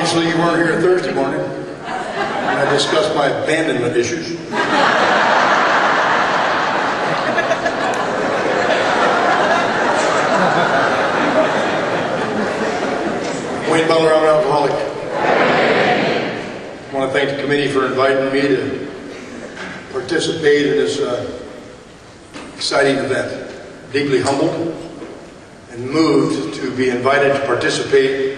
Obviously, you weren't here Thursday morning, and I discussed my abandonment issues. Wayne Butler, I'm an alcoholic. I want to thank the committee for inviting me to participate in this exciting event. Deeply humbled and moved to be invited to participate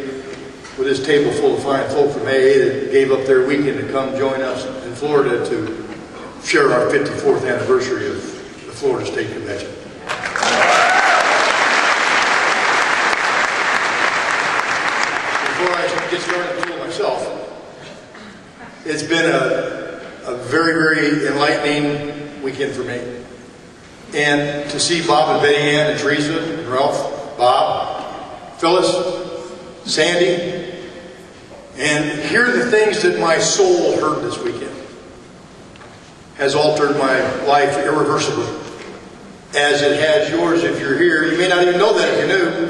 with this table full of fine folk from AA that gave up their weekend to come join us in Florida to share our 54th anniversary of the Florida State Convention. Before I get started to myself, it's been a very, very enlightening weekend for me. And to see Bob and Betty Ann and Teresa and Ralph, Bob, Phyllis, Sandy, and hear the things that my soul heard this weekend has altered my life irreversibly, as it has yours if you're here. You may not even know that if you knew.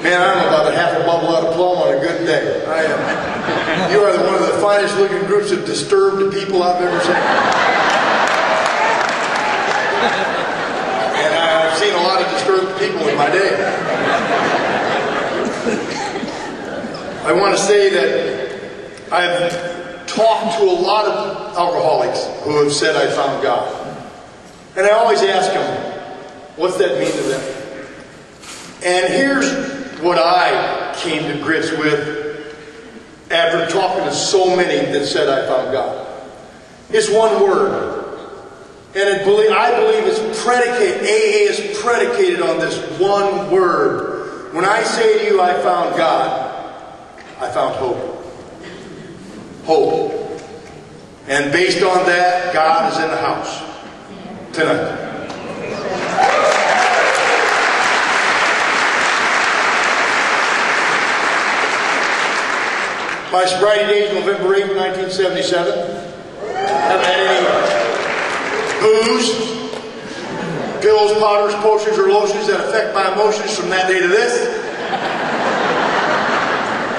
Man, I'm about a half a bubble out of plum on a good day. I am. You are one of the finest looking groups of disturbed people I've ever seen. And I've seen a lot of disturbed people in my day. I want to say that I've talked to a lot of alcoholics who have said I found God. And I always ask them, what's that mean to them? And here's what I came to grips with after talking to so many that said I found God. It's one word. And I believe it's predicated, AA is predicated on this one word. When I say to you, I found God, I found hope. Hope. And based on that, God is in the house tonight. My sobriety date is November 8, 1977. Haven't had any booze, pills, powders, potions, or lotions that affect my emotions from that day to this.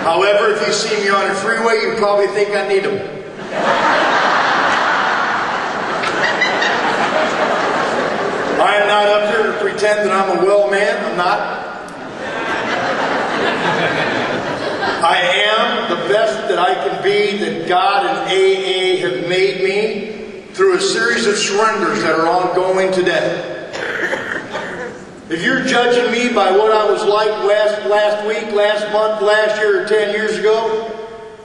However, if you see me on the freeway, you probably think I need them. I am not up here to pretend that I'm a well man. I'm not. I am the best that I can be, that God and AA have made me through a series of surrenders that are ongoing today. If you're judging me by what I was like last week, last month, last year, or 10 years ago,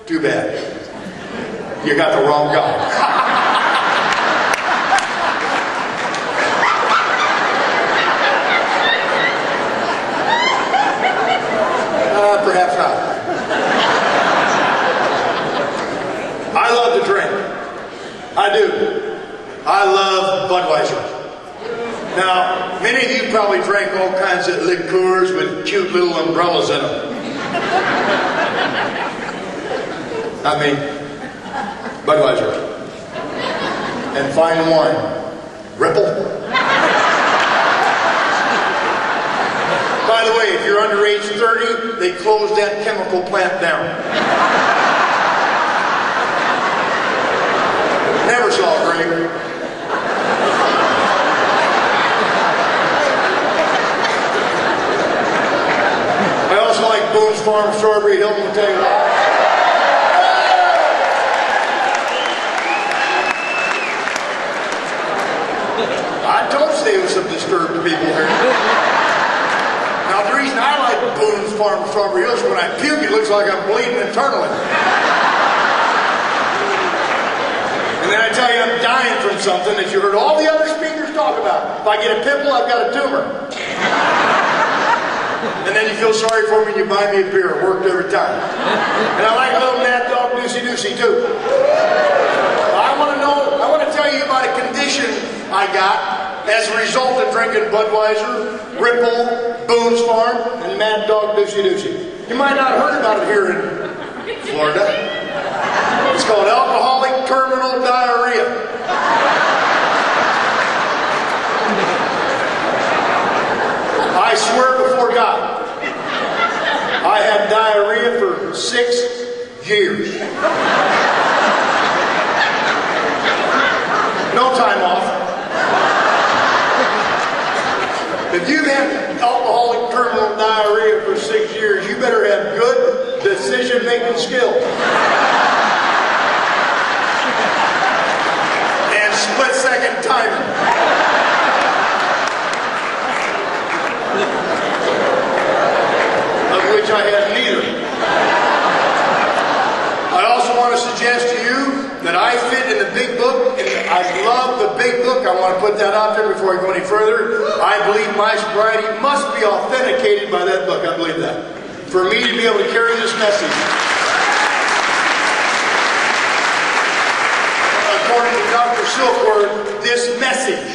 too bad. You got the wrong guy. Perhaps not. I love to drink. I do. I love Budweiser. Now, many of you probably drank all kinds of liqueurs with cute little umbrellas in them. Not me. Budweiser. And fine wine. Ripple. By the way, if you're under age 30, they closed that chemical plant down. Never saw a grape. I also like Boone's Farm Strawberry Hill, I'll tell you what. I told you there was some disturbed people here. Now, the reason I like Boone's Farm Strawberry Hill is when I puke, it looks like I'm bleeding internally. And then I tell you I'm dying from something that you heard all the other speakers talk about. If I get a pimple, I've got a tumor. And then you feel sorry for me and you buy me a beer. It worked every time. And I like a little Mad Dog Deucey Deucey too. I want to tell you about a condition I got as a result of drinking Budweiser, Ripple, Boone's Farm, and Mad Dog Deucey Deucey. You might not have heard about it here in Florida. It's called alcoholic terminal diarrhea. timing. Of which I had neither. I also want to suggest to you that I fit in the big book, and I love the big book. I want to put that out there before I go any further. I believe my sobriety must be authenticated by that book. I believe that. For me to be able to carry this message. According to Dr. Silkworth, this message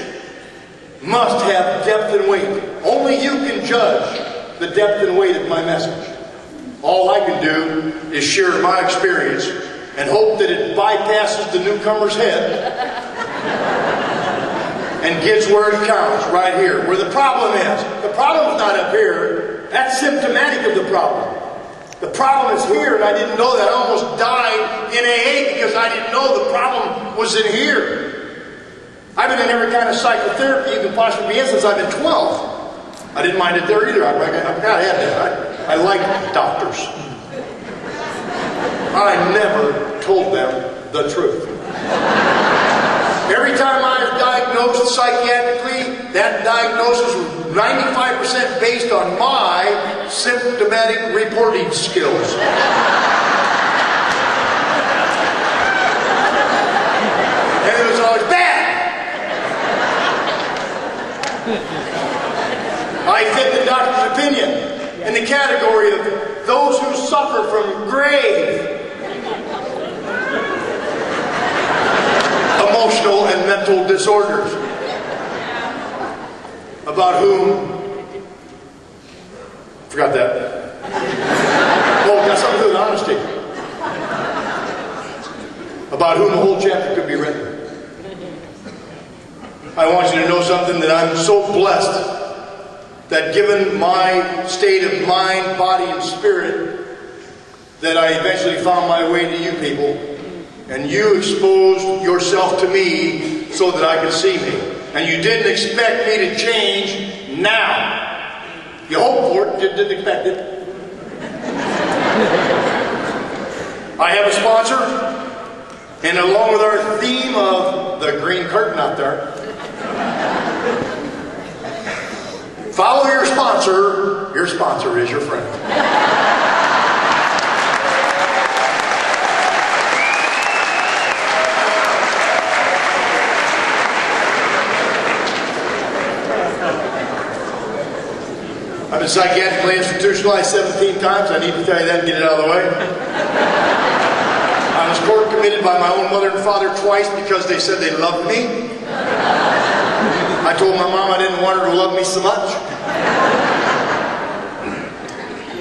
must have depth and weight. Only you can judge the depth and weight of my message. All I can do is share my experience and hope that it bypasses the newcomer's head and gets where it counts, right here, where the problem is. The problem is not up here. That's symptomatic of the problem. The problem is here, and I didn't know that. I almost died in AA because I didn't know the problem was in here. I've been in every kind of psychotherapy you can possibly be in since I've been 12. I didn't mind it there either. I've got to have that. I like doctors. I never told them the truth. Every time I was diagnosed psychiatrically, that diagnosis was 95% based on my symptomatic reporting skills. And it was always bad. I fit the doctor's opinion in the category of those who suffer from grave emotional and mental disorders, about whom, forgot that. Well, got something to do with honesty. About whom a whole chapter could be written. I want you to know something, that I'm so blessed that given my state of mind, body, and spirit, that I eventually found my way to you people. And you exposed yourself to me so that I could see me. And you didn't expect me to change now. You hoped for it, you didn't expect it. I have a sponsor, and along with our theme of the green curtain out there, follow your sponsor is your friend. I've been psychiatrically institutionalized 17 times. I need to tell you that and get it out of the way. I was court committed by my own mother and father twice because they said they loved me. I told my mom I didn't want her to love me so much.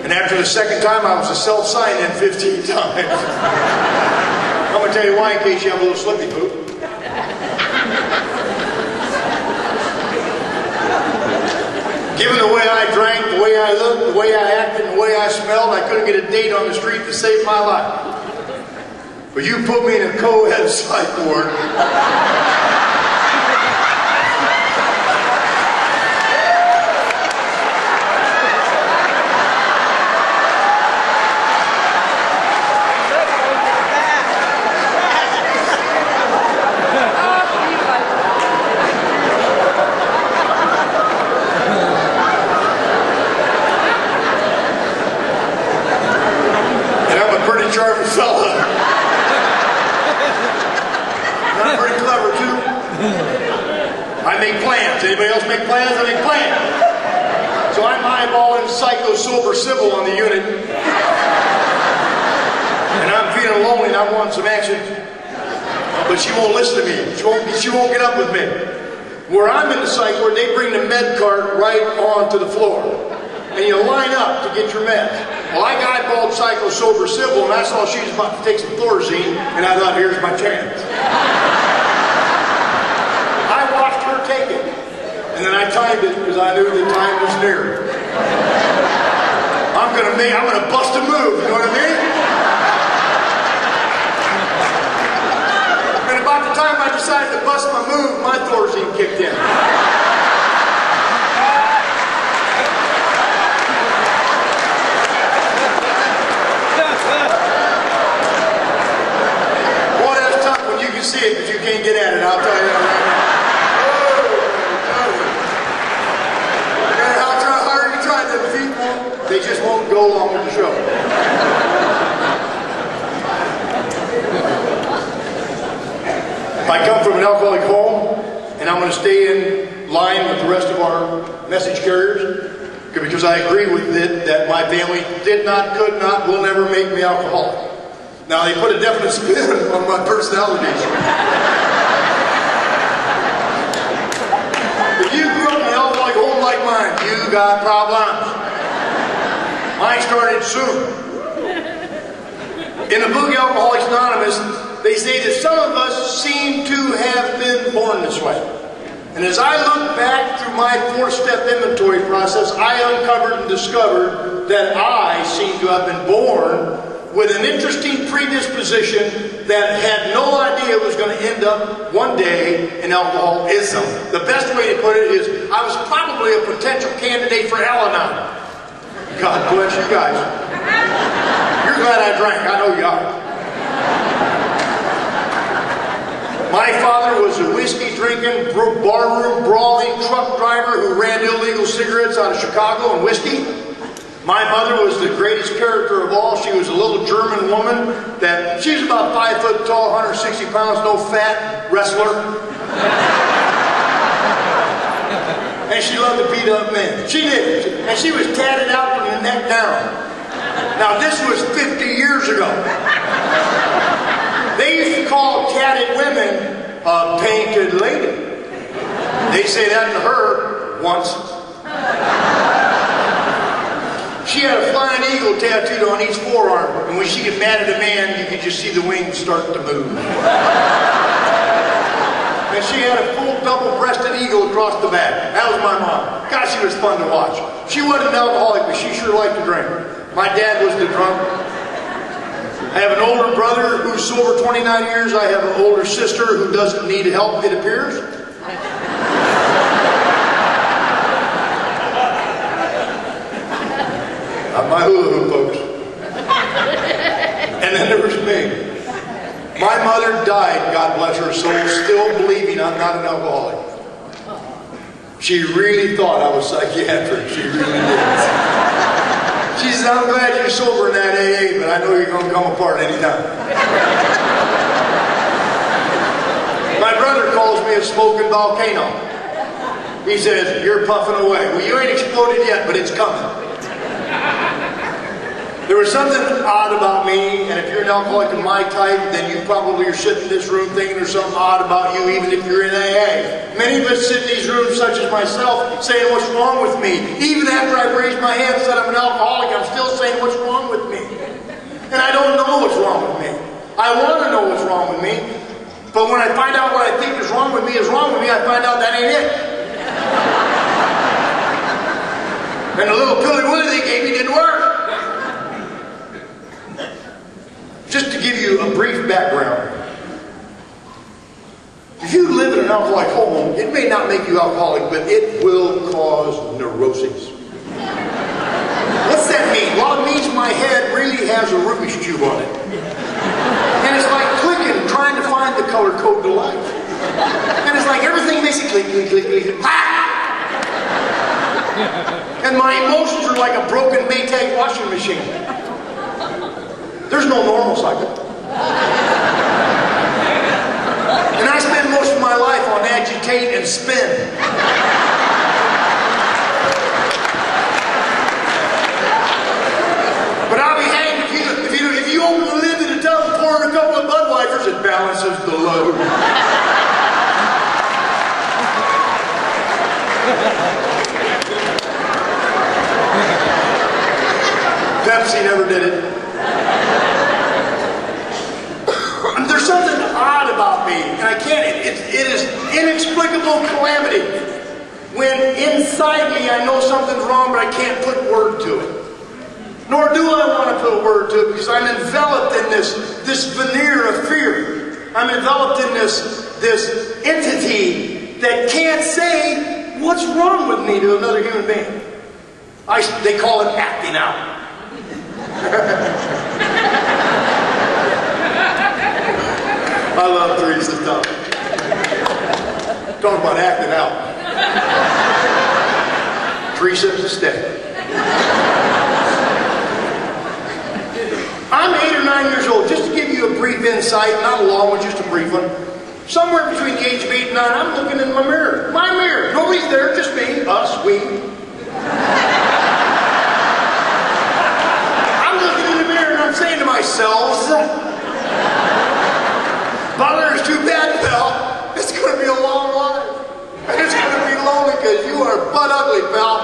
And after the second time, I was a self-sign-in 15 times. I'm going to tell you why in case you have a little slippy poop. Given the way I drank, the way I looked, the way I acted, the way I smelled, I couldn't get a date on the street to save my life. But you put me in a co-ed psych ward. Anybody else make plans? I make plans. So I'm eyeballing Psycho Sober Civil on the unit. And I'm feeling lonely and I want some action. But she won't listen to me. She won't get up with me. Where I'm in the psych ward, they bring the med cart right onto the floor. And you line up to get your meds. Well, I eyeballed Psycho Sober Civil, and I saw she was about to take some Thorazine, and I thought, here's my chance. I watched her take it. And then I timed it because I knew the time was near. I'm gonna bust a move, you know what I mean? And about the time I decided to bust my move, my Thorazine kicked in. Boy, that's tough when you can see it, but you can't get at it, I'll tell you that right now. I come from an alcoholic home, and I'm going to stay in line with the rest of our message carriers because I agree with it that my family did not, could not, will never make me alcoholic. Now, they put a definite spin on my personalities. If you grew up in an alcoholic home like mine, you got problems. Mine started soon. In the book Alcoholics Anonymous, they say that some of us seem to have been born this way. And as I look back through my 4-step inventory process, I uncovered and discovered that I seem to have been born with an interesting predisposition that had no idea it was going to end up one day in alcoholism. The best way to put it is, I was probably a potential candidate for Al-Anon. God bless you guys. You're glad I drank. I know you are. My father was a whiskey-drinking, barroom-brawling truck driver who ran illegal cigarettes out of Chicago and whiskey. My mother was the greatest character of all. She was a little German woman that, she was about 5 foot tall, 160 pounds, no fat, wrestler. And she loved to beat up men. She did. And she was tatted out from the neck down. Now this was 50 years ago. They used to call tatted women a painted lady. They say that to her once. She had a flying eagle tattooed on each forearm, and when she get mad at a man, you could just see the wings start to move. And she had a full double-breasted eagle across the back. That was my mom. God, she was fun to watch. She wasn't an alcoholic, but she sure liked to drink. My dad was the drunk. I have an older brother who's sober 29 years. I have an older sister who doesn't need help, it appears. Not my hula hoop, folks. And then there was me. My mother died, God bless her soul, still believing I'm not an alcoholic. She really thought I was psychiatric. She really did. She said, I'm glad you're sober in that AA, but I know you're going to come apart anytime. My brother calls me a smoking volcano. He says, you're puffing away. Well, you ain't exploded yet, but it's coming. There was something odd about me, and if you're an alcoholic of my type, then you probably are sitting in this room thinking there's something odd about you, even if you're in AA. Many of us sit in these rooms, such as myself, saying, what's wrong with me? Even after I've raised my hand and said I'm an alcoholic, I'm still saying, what's wrong with me? And I don't know what's wrong with me. I want to know what's wrong with me, but when I find out what I think is wrong with me, I find out that ain't it. And the little pilly willy they gave me didn't work. Just to give you a brief background, if you live in an alcoholic home, it may not make you alcoholic, but it will cause neuroses. What's that mean? Well, it means my head really has a Rubik's Cube on it. And it's like clicking, trying to find the color code to life. And it's like everything makes it click, click, click, click, click. And my emotions are like a broken Maytag washing machine. There's no normal cycle. And I spend most of my life on agitate and spin. But I'll be hanged if you open the lid to the tub and pour in a couple of Budweisers, it balances the load. Pepsi never did it. There's something odd about me, and I can't, it is inexplicable calamity. When inside me I know something's wrong, but I can't put word to it. Nor do I want to put a word to it, because I'm enveloped in this veneer of fear. I'm enveloped in this entity that can't say what's wrong with me to another human being. They call it acting out. I love Teresa's stuff. Talk about acting out. Teresa is a stay. I'm 8 or 9 years old. Just to give you a brief insight, not a long one, just a brief one. Somewhere between the age of 8 and 9, I'm looking in my mirror. My mirror. Nobody's there, just me, us, we. I'm looking in the mirror and I'm saying to myself, Butler, it's too bad, pal. It's going to be a long life. And it's going to be lonely because you are butt ugly, pal.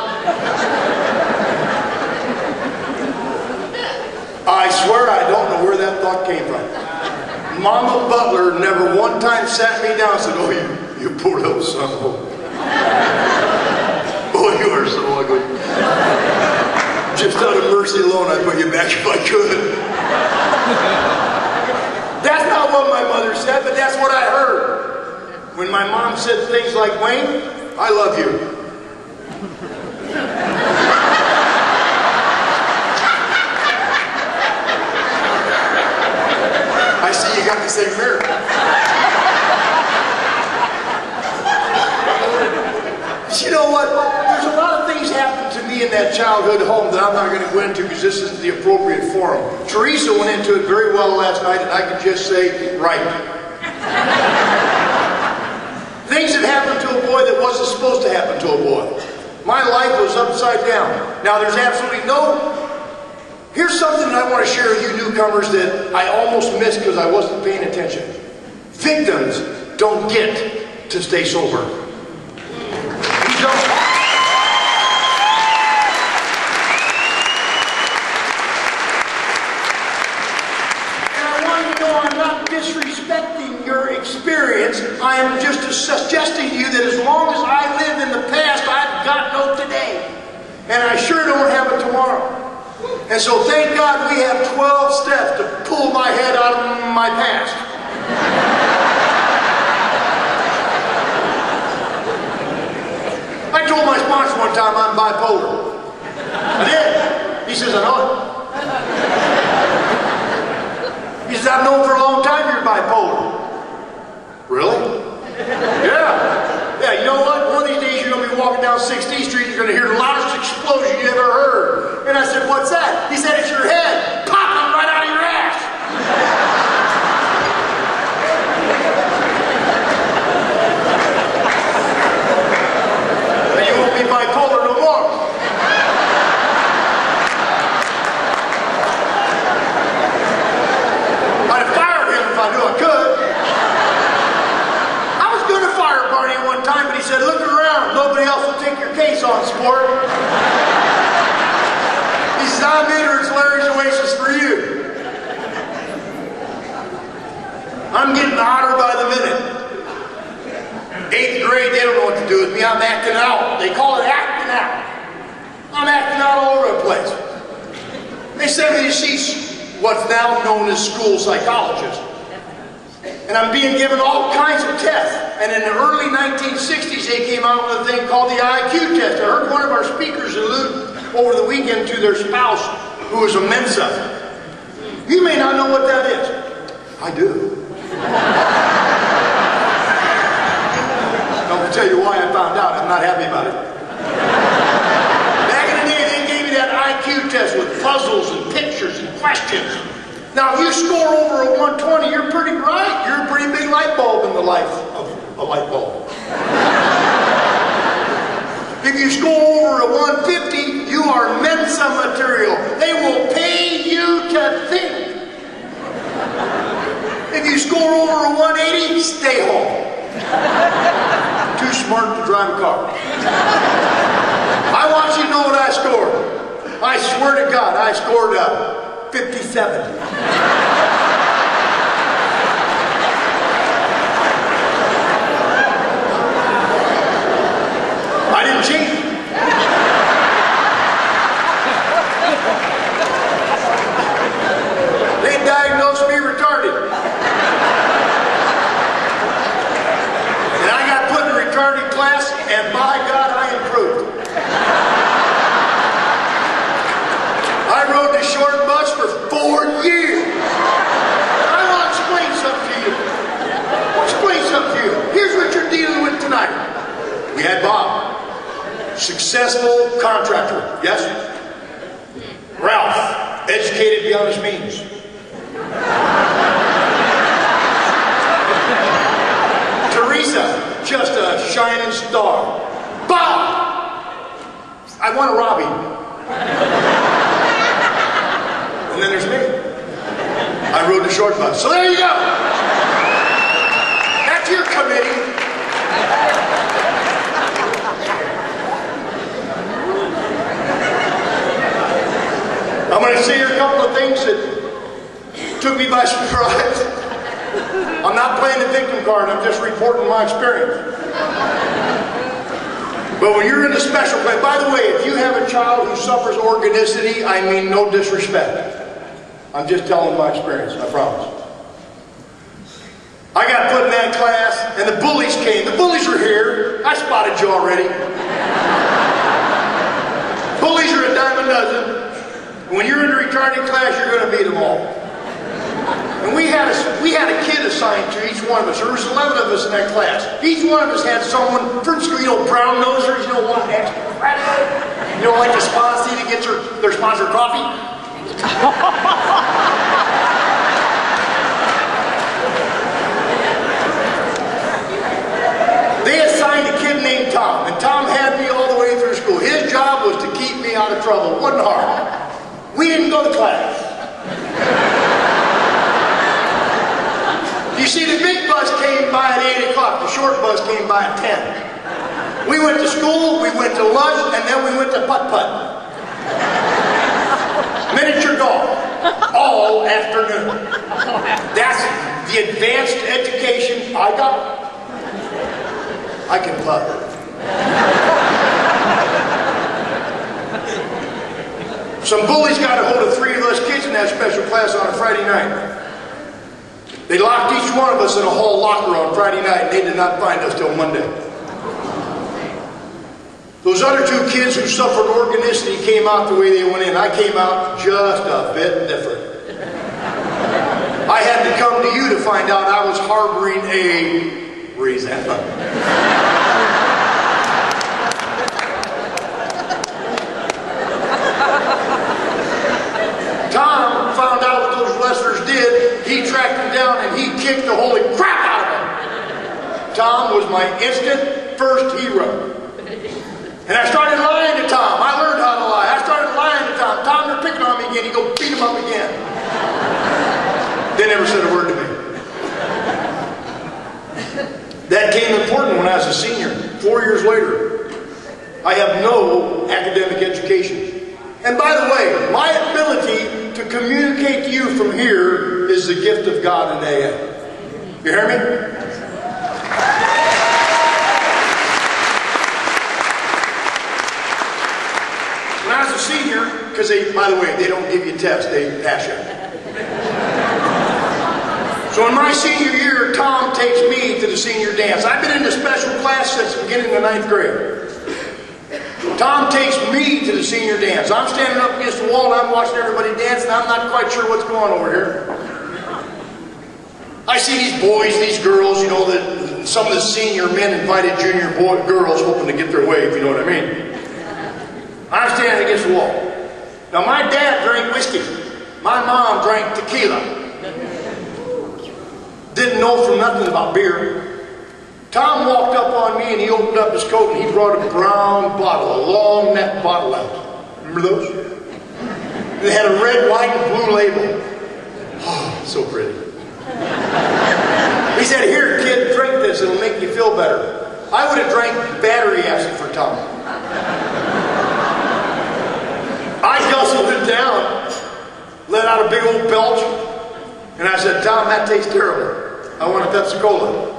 I swear I don't know where that thought came from. Mama Butler never one time sat me down and said, oh, you poor little son of a... Oh, you are so ugly. Just out of mercy alone, I'd put you back if I could. That's not what my mother said, but that's what I heard. When my mom said things like, Wayne, I love you. I see you got the same mirror. You know what? There's a lot of things happened to me in that childhood home that I'm not going to go into because this isn't the appropriate forum. Teresa went into it very well last night, and I could just say, right. Things that happened to a boy that wasn't supposed to happen to a boy. My life was upside down. Now, there's absolutely no... Here's something that I want to share with you newcomers that I almost missed because I wasn't paying attention. Victims don't get to stay sober. You don't. And I want you to know I'm not disrespecting your experience. I am just suggesting to you that as long as I live in the past, I've got no today. And I sure don't have it tomorrow. And so thank God we have 12 steps to pull my head out of my past. I told my sponsor one time I'm bipolar. I did. He says, I know it. He says, I've known for a long time you're bipolar. Really? Yeah. Yeah, you know what? One of these days you're going to be walking down 16th Street and you're going to hear the loudest explosion you ever heard. And I said, what's that? He said, it's your head popping right out of your ass. And you won't be bipolar no more. I'd have fired him if I knew I could. I was going to fire Barney one time, but he said, look around. Nobody else will take your case on, sport. He says, I'm in or it's Larry's Oasis for you. I'm getting hotter by the minute. 8th grade, they don't know what to do with me. I'm acting out. They call it acting out. I'm acting out all over the place. They send me to see what's now known as school psychologists. And I'm being given all kinds of tests. And in the early 1960s, they came out with a thing called the IQ test. I heard one of our speakers allude over the weekend to their spouse who was a Mensa. You may not know what that is. I do. I'll tell you why I found out. I'm not happy about it. Back in the day, they gave me that IQ test with puzzles and pictures and questions. Now, if you score over a 120, you're pretty bright. You're a pretty big light bulb in the life of a light bulb. If you score over a 150, you are Mensa material. They will pay you to think. If you score over a 180, stay home. Too smart to drive a car. I want you to know what I scored. I swear to God, I scored a 57. I didn't cheat. They diagnosed me retarded. And I got put in a retarded class, and by God, I improved. I rode the short bus for 4 years. I want to explain something to you. I'll explain something to you. Here's what you're dealing with tonight. We had Bob. Successful contractor, yes? Ralph, educated beyond his means. shining star. Bob! I want to rob him. And then there's me. I rode the short bus. So there you go. That's your committee. I'm going to say here a couple of things that took me by surprise. I'm not playing the victim card, I'm just reporting my experience. But when you're in a special place, by the way, if you have a child who suffers organicity, I mean no disrespect. I'm just telling my experience, I promise. I got put in that class, and the bullies came. The bullies are here. I spotted you already. Bullies are a dime a dozen. When you're in the retarded class, you're going to beat them all. And we had a kid assigned to each one of us. There was 11 of us in that class. Each one of us had someone from school, brown nosers, one extra credit. Like the sponsee that gets their sponsored coffee. They assigned a kid named Tom, and Tom had me all the way through school. His job was to keep me out of trouble. It wasn't hard. We didn't go to class. You see, the big bus came by at 8 o'clock. The short bus came by at 10. We went to school, we went to lunch, and then we went to putt-putt. Miniature golf. All afternoon. That's the advanced education I got. I can putt. Some bullies got a hold of 3 of us kids in that special class on a Friday night. They locked each one of us in a hall locker on Friday night, and they did not find us till Monday. Those other 2 kids who suffered organicity came out the way they went in. I came out just a bit different. I had to come to you to find out I was harboring a resentment. Tom found out what those wrestlers did. He tracked them down and he kicked the holy crap out of them. Tom was my instant first hero. And I started lying to Tom. I learned how to lie. I started lying to Tom. Tom, they're picking on me again. He'd go beat him up again. They never said a word to me. That came important when I was a senior, 4 years later. I have no academic education. And by the way, my ability to communicate to you from here is the gift of God in AM. You hear me? When I was a senior, because by the way, they don't give you tests, they pass you. So in my senior year, Tom takes me to the senior dance. I've been in the special class since the beginning of the 9th grade. Tom takes me to the senior dance. I'm standing up against the wall and I'm watching everybody dance, and I'm not quite sure what's going on over here. I see these boys, these girls, that some of the senior men invited junior girls hoping to get their way, if you know what I mean. I'm standing against the wall. Now my dad drank whiskey. My mom drank tequila. Didn't know from nothing about beer. Tom walked up on me and he opened up his coat and he brought a brown bottle, a long neck bottle out. Remember those? They had a red, white, and blue label. Oh, so pretty. He said, "Here, kid, drink this. It'll make you feel better." I would have drank battery acid for Tom. I guzzled it down, let out a big old belch, and I said, "Tom, that tastes terrible. I want a Pepsi-Cola."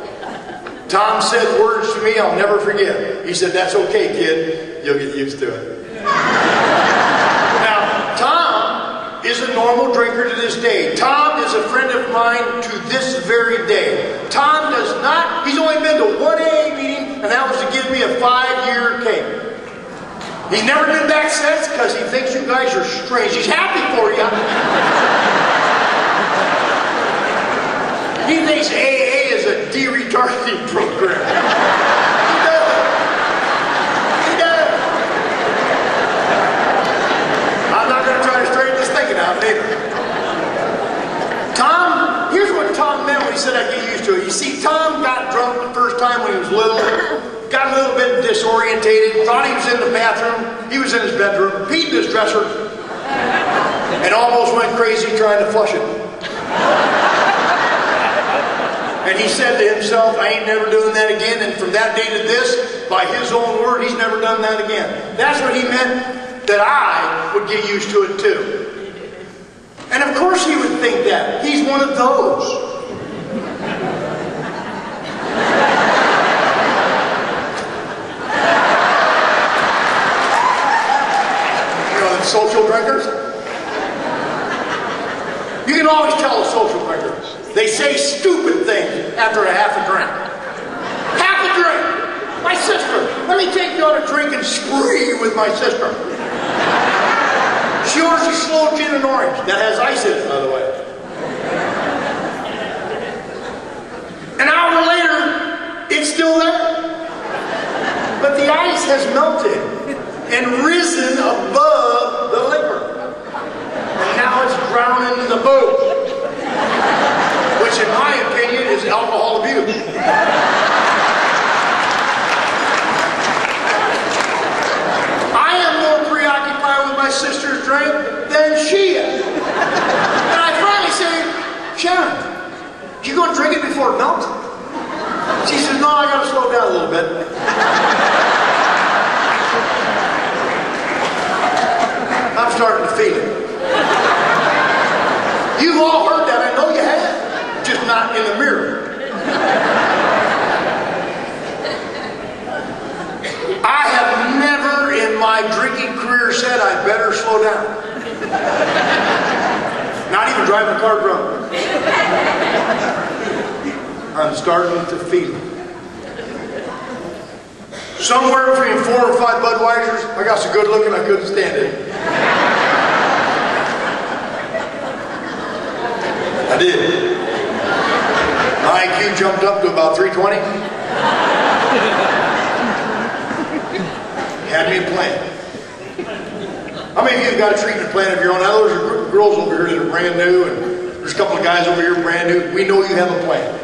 Tom said words to me I'll never forget. He said, "That's okay, kid. You'll get used to it." Now, Tom is a normal drinker to this day. Tom is a friend of mine to this very day. Tom does not, he's only been to one AA meeting, and that was to give me a 5-year cake. He's never been back since because he thinks you guys are strange. He's happy for you. He thinks AA is a de-retarding program. He does. He does. I'm not going to try to straighten this thinking out later. Tom, here's what Tom meant when he said I get used to it. You see, Tom got drunk the first time when he was little, got a disorientated, thought he was in the bathroom, he was in his bedroom, peed in his dresser, and almost went crazy trying to flush it. And he said to himself, I ain't never doing that again, and from that day to this, by his own word, he's never done that again. That's what he meant, that I would get used to it too. And of course he would think that. He's one of those. Social drinkers? You can always tell the social drinkers. They say stupid things after a half a drink. Half a drink! My sister! Let me take you on a drinking spree with my sister. She orders a slow gin and orange. That has ice in it, by the way. An hour later, it's still there. But the ice has melted and risen above the liquor. And now it's drowning the booze, which in my opinion is alcohol abuse. I am more preoccupied with my sister's drink than she is. And I finally say, Sharon, you gonna drink it before it melts? She says, no, I gotta slow down a little bit. I'm starting to feel it. You've all heard that, I know you have, just not in the mirror. I have never in my drinking career said I better slow down. Not even driving a car drunk. I'm starting to feel it. Somewhere between 4 or 5 Budweisers, I got so good looking I couldn't stand it. I did. My IQ jumped up to about 320. Had me a plan. How many of you have got a treatment plan of your own? Now there's a group of girls over here that are brand new, and there's a couple of guys over here brand new. We know you have a plan.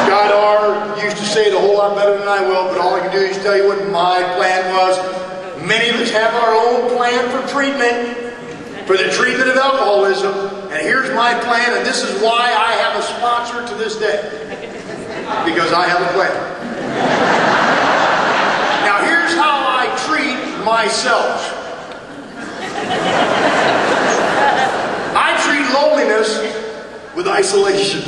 Scott R. used to say it a whole lot better than I will, but all I can do is tell you what my plan was. Many of us have our own plan for treatment, for the treatment of alcoholism, and here's my plan, and this is why I have a sponsor to this day. Because I have a plan. Now here's how I treat myself. I treat loneliness with isolation.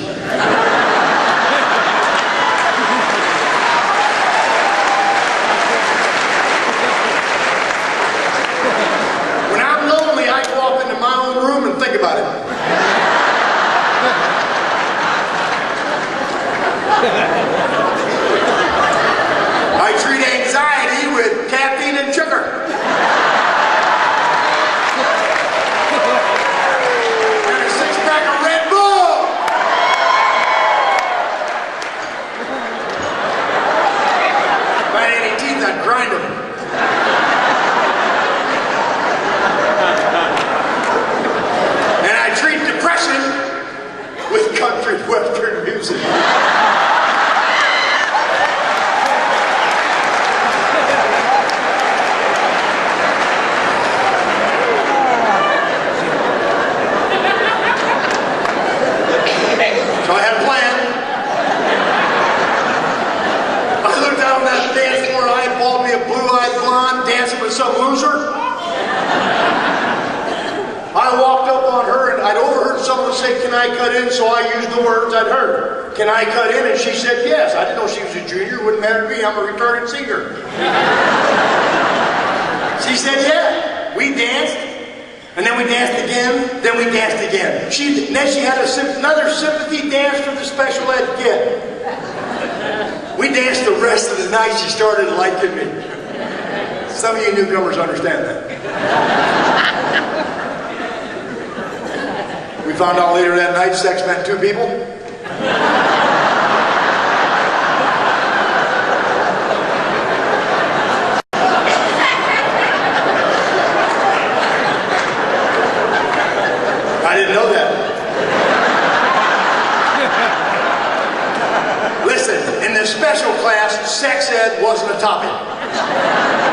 When I'm lonely, I go up into my own room and think about it. I treat anxiety with caffeine and sugar. And a 6-pack of Red Bull. If I had any teeth, I'd grind them. And I treat depression with country western music. So I had a plan. I looked down that dance floor and I bought me a blue-eyed blonde dancing with some loser. I walked up on her and I'd overheard someone say, "Can I cut in?" So I used the words I'd heard. "Can I cut in?" And she said yes. I didn't know she was a junior. It wouldn't matter to me. I'm a retarded singer. She said yeah. We danced. And then we danced again, then we danced again. Then she had another sympathy dance for the special ed kid. We danced the rest of the night. She started liking me. Some of you newcomers understand that. We found out later that night sex meant 2 people. I didn't know that. Listen, in the special class, sex ed said wasn't a topic.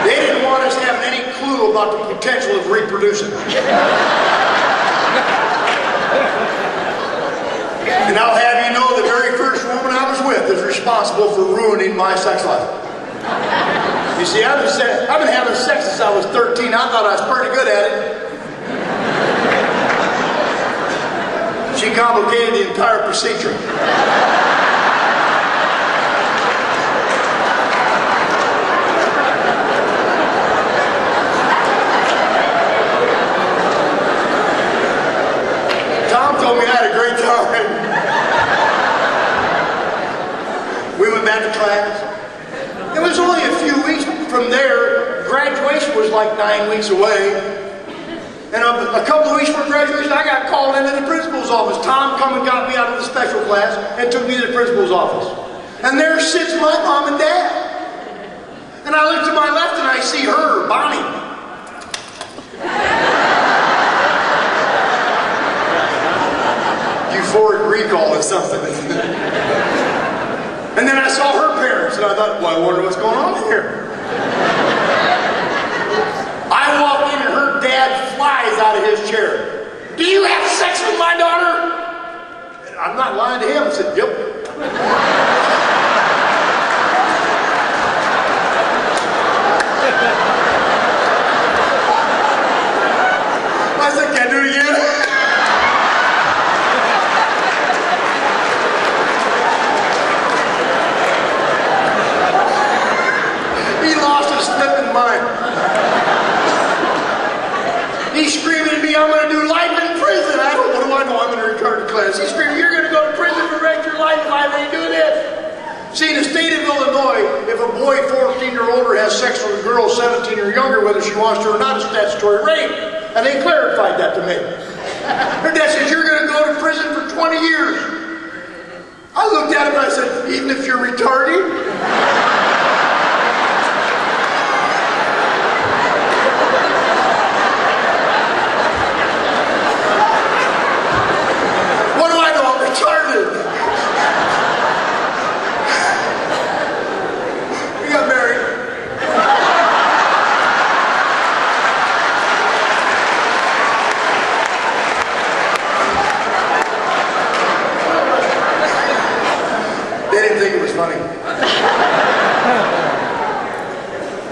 They didn't want us having any clue about the potential of reproducing. And I'll have you know the very first woman I was with is responsible for ruining my sex life. You see, I've been having sex since I was 13. I thought I was pretty good at it. She complicated the entire procedure. Tom told me I had a great time. We went back to class. It was only a few weeks from there. Graduation was like 9 weeks away. And a couple of weeks before graduation, I got called into the principal's office. Tom come and got me out of the special class and took me to the principal's office. And there sits my mom and dad. And I look to my left and I see her, Bonnie. Euphoric recall or something. And then I saw her parents and I thought, well, I wonder what's going on here. I walk in and her dad flies out of his chair. Do you have sex with my daughter? And I'm not lying to him. I said, yep. I said, can I do it again? He lost his flipping mind. He's screaming at me, I'm going to do life in prison. What do I know? I'm in a retarded class. He's screaming, you're going to go to prison for the rest of your life if I let you do this. See, in the state of Illinois, if a boy 14 or older has sex with a girl 17 or younger, whether she wants to or not, it's statutory rape. And they clarified that to me. Her dad says, you're going to go to prison for 20 years. I looked at him and I said, even if you're retarded?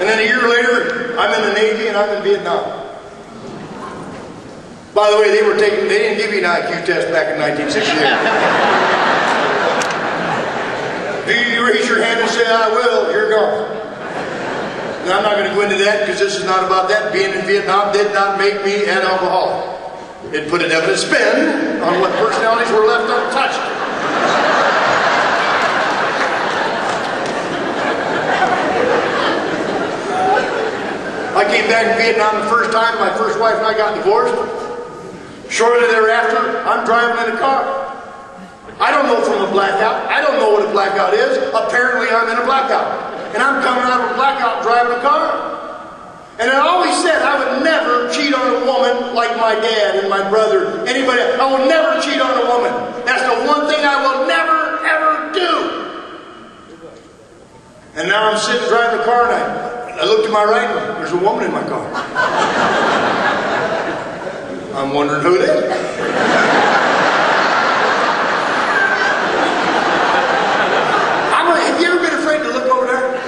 And then a year later, I'm in the Navy and I'm in Vietnam. By the way, they didn't give you an IQ test back in 1968. Do you raise your hand and say, I will, you're gone. And I'm not going to go into that because this is not about that. Being in Vietnam did not make me an alcoholic. It put a definite spin on what personalities were left untouched. I came back to Vietnam the first time. My first wife and I got divorced. Shortly thereafter, I'm driving in a car. I don't know from a blackout. I don't know what a blackout is. Apparently, I'm in a blackout. And I'm coming out of a blackout driving a car. And I always said I would never cheat on a woman like my dad and my brother, anybody else. I will never cheat on a woman. That's the one thing I will never, ever do. And now I'm sitting driving the car and I look to my right and there's a woman in my car. I'm wondering who it is. Have you ever been afraid to look over there?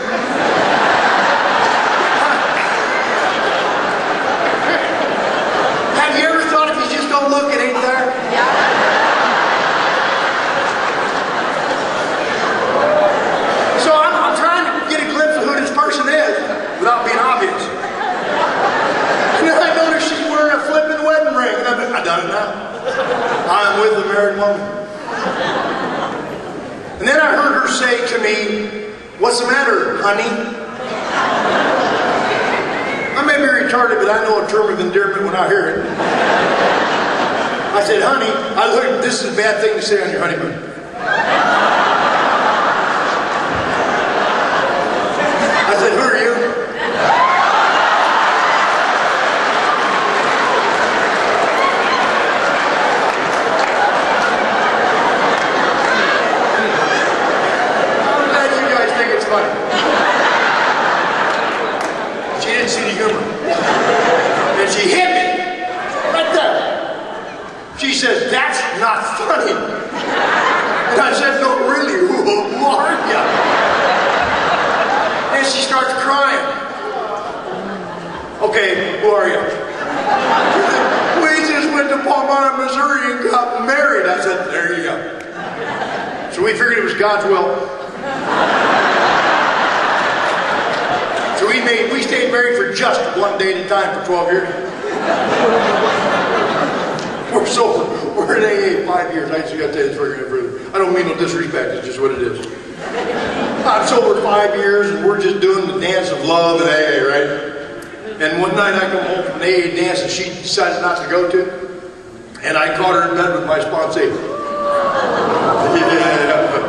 Have you ever thought if you just don't look, it ain't there? Yeah. So I'm trying to get a glimpse of who this person is without being obvious. And then I notice she's wearing a flippin' wedding ring. And I've done it now. I'm with a married woman. And then I heard her say to me, what's the matter, honey? I may be retarded, but I know a term of endearment when I hear it. I said, honey, this is a bad thing to say on your honeymoon. I said, who are you? I'm glad you guys think it's funny. God's will. So we stayed married for just one day at a time for 12 years. We're sober. We're in AA 5 years. I just got to tell you this further. I don't mean no disrespect. It's just what it is. I'm sober 5 years, and we're just doing the dance of love in AA, right? And one night I come home from an AA dance that she decided not to go to, and I caught her in bed with my sponsee. Yeah.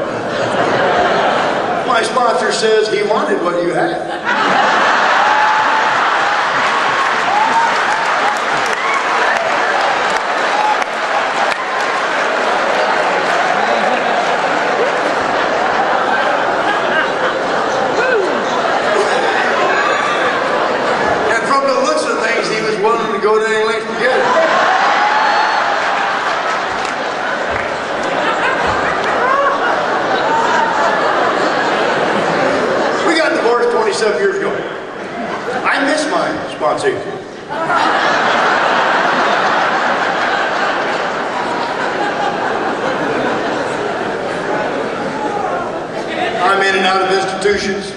My sponsor says he wanted what you had. Go to any length to get it. We got divorced 27 years ago. I miss my sponsee. I'm in and out of institutions.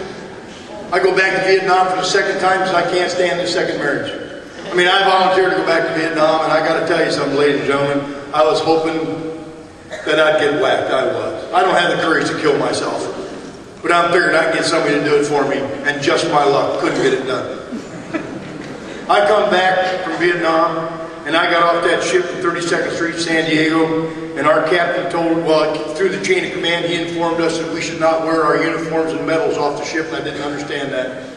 I go back to Vietnam for the second time because I can't stand the second marriage. I mean, I volunteered to go back to Vietnam, and I got to tell you something, ladies and gentlemen, I was hoping that I'd get whacked. I was. I don't have the courage to kill myself. But I'm figuring I'd get somebody to do it for me, and just my luck, couldn't get it done. I come back from Vietnam, and I got off that ship from 32nd Street, San Diego, and our captain told, well, through the chain of command, he informed us that we should not wear our uniforms and medals off the ship, and I didn't understand that.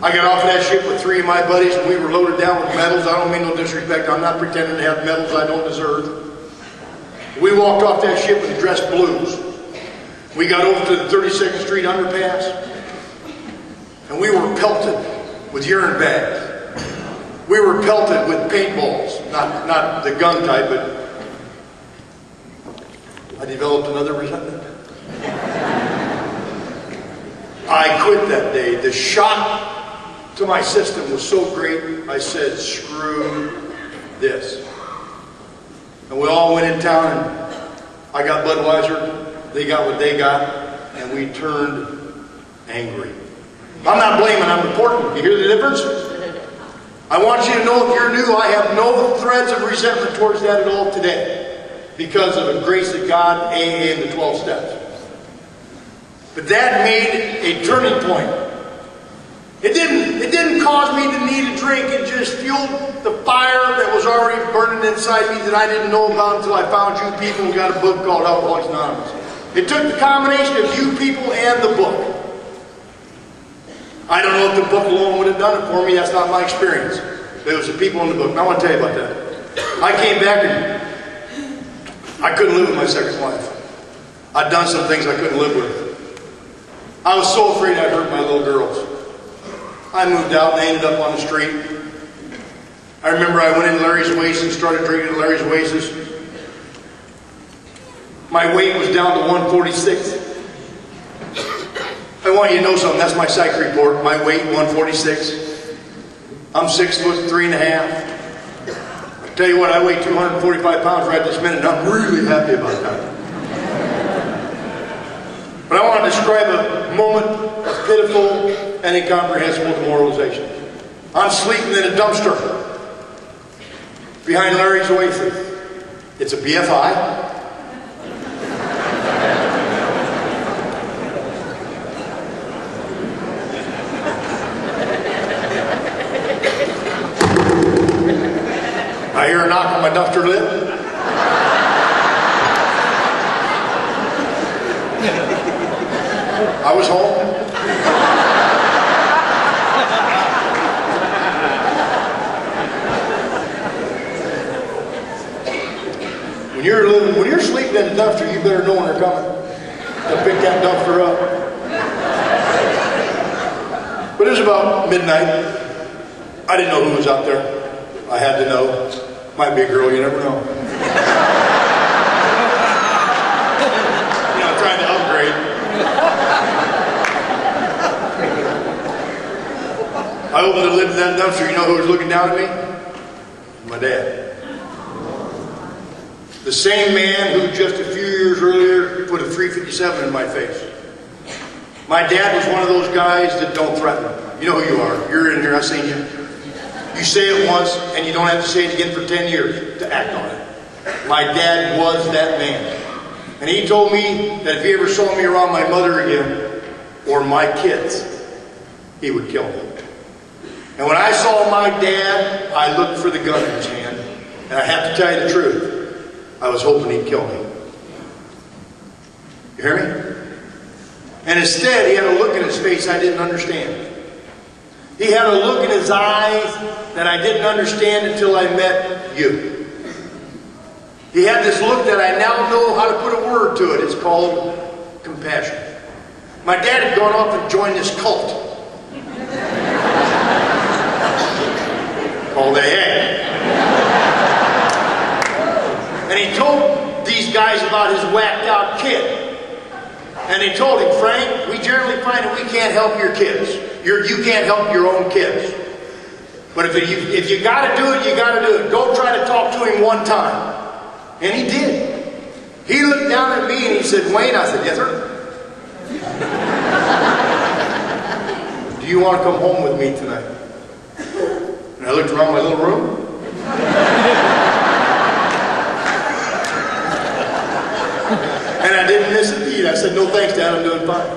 I got off of that ship with 3 of my buddies, and we were loaded down with medals. I don't mean no disrespect. I'm not pretending to have medals I don't deserve. We walked off that ship in dress blues. We got over to the 32nd Street underpass, and we were pelted with urine bags. We were pelted with paintballs. Not the gun type, but I developed another resentment. I quit that day. The shock to my system was so great, I said, screw this. And we all went in town, and I got Budweiser, they got what they got, and we turned angry. I'm not blaming, I'm reporting. You hear the difference? I want you to know, if you're new, I have no threads of resentment towards that at all today, because of the grace of God, AA, and the 12 steps. But that made a turning point. It didn't cause me to need a drink. It just fueled the fire that was already burning inside me that I didn't know about until I found you people who got a book called Alcoholics Anonymous. It took the combination of you people and the book. I don't know if the book alone would have done it for me. That's not my experience. It was the people in the book. And I want to tell you about that. I came back and I couldn't live with my second wife. I'd done some things I couldn't live with. I was so afraid I'd hurt my little girls. I moved out and I ended up on the street. I remember I went in Larry's Oasis and started drinking at Larry's Oasis. My weight was down to 146. I want you to know something. That's my psych report. My weight, 146. I'm 6'3½". I tell you what, I weigh 245 pounds right this minute, and I'm really happy about that. But I want to describe a moment of pitiful and incomprehensible demoralization. I'm sleeping in a dumpster behind Larry's Oasis. It's a BFI. I hear a knock on my dumpster lid. I was home. When you're sleeping in a dumpster, you better know when they're coming to pick that dumpster up. But it was about midnight. I didn't know who was out there. I had to know. Might be a girl, you never know. You know, trying to upgrade. I opened the lid of that dumpster. You know who was looking down at me? My dad. The same man who just a few years earlier put a .357 in my face. My dad was one of those guys that don't threaten. You know who you are. You're in here, I've seen you. You say it once and you don't have to say it again for 10 years to act on it. My dad was that man. And he told me that if he ever saw me around my mother again, or my kids, he would kill me. And when I saw my dad, I looked for the gun in his hand. And I have to tell you the truth, I was hoping he'd kill me. You hear me? And instead, he had a look in his face I didn't understand. He had a look in his eyes that I didn't understand until I met you. He had this look that I now know how to put a word to it. It's called compassion. My dad had gone off and joined this cult called AA. And he told these guys about his whacked out kid. And he told him, Frank, we generally find that we can't help your kids. You can't help your own kids. But if you got to do it, you got to do it. Go try to talk to him one time. And he did. He looked down at me and he said, Wayne, I said, yes, sir. Do you want to come home with me tonight? And I looked around my little room. And I didn't miss a beat. I said, no thanks, Dad, I'm doing fine.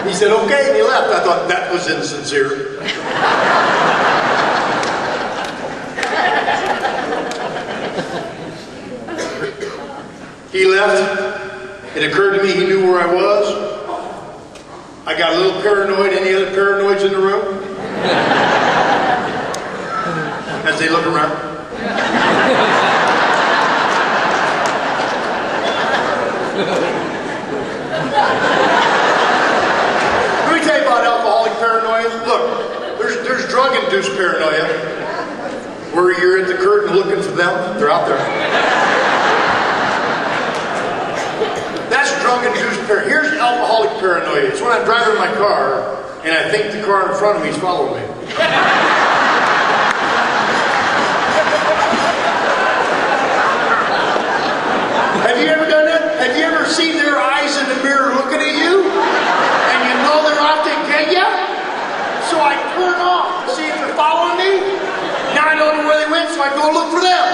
He said, okay, and he left. I thought that was insincere. He left. It occurred to me he knew where I was. I got a little paranoid. Any other paranoids in the room? As they look around. Let me tell you about alcoholic paranoia. Look, there's drug-induced paranoia, where you're at the curtain looking for them. They're out there. That's drug-induced paranoia. Here's alcoholic paranoia. It's when I'm driving my car and I think the car in front of me is following me. Have you ever done that? Have you ever seen their eyes in the mirror looking at you? And you know they're out to get you? So I turn off to see if they're following me. Now I don't know where they went, so I go look for them.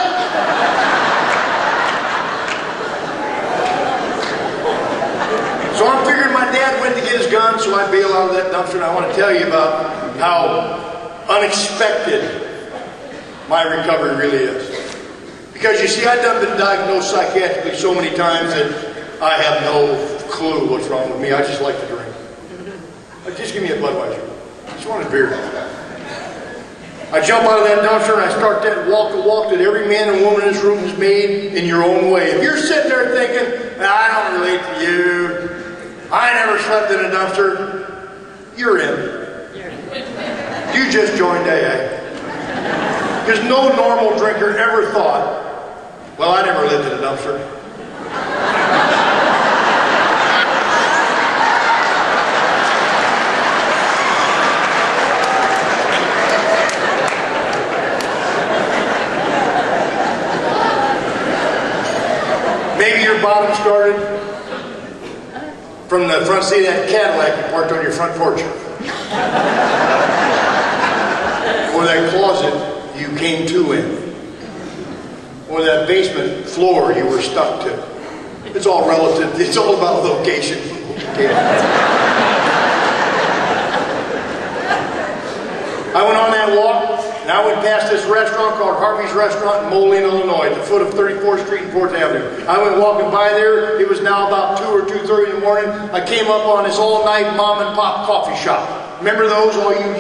So I'm figuring my dad went to get his gun, so I bail out of that dumpster, and I want to tell you about how unexpected my recovery really is. Because you see, I've been diagnosed psychiatrically so many times that I have no clue what's wrong with me. I just like to drink. Just give me a Budweiser. Just want a beer. I jump out of that dumpster and I start that walk that every man and woman in this room has made in your own way. If you're sitting there thinking, I don't relate to you, I never slept in a dumpster, you're in. You just joined AA. Because no normal drinker ever thought, well, I never lived in a dumpster. Maybe your bottom started from the front seat of that Cadillac you parked on your front porch. Or that closet you came to in. Or that basement floor you were stuck to. It's all relative. It's all about location. I went on that walk, and I went past this restaurant called Harvey's Restaurant in Moline, Illinois, at the foot of 34th Street and 4th Avenue. I went walking by there. It was now about 2 or 2:30 in the morning. I came up on this all-night mom-and-pop coffee shop. Remember those?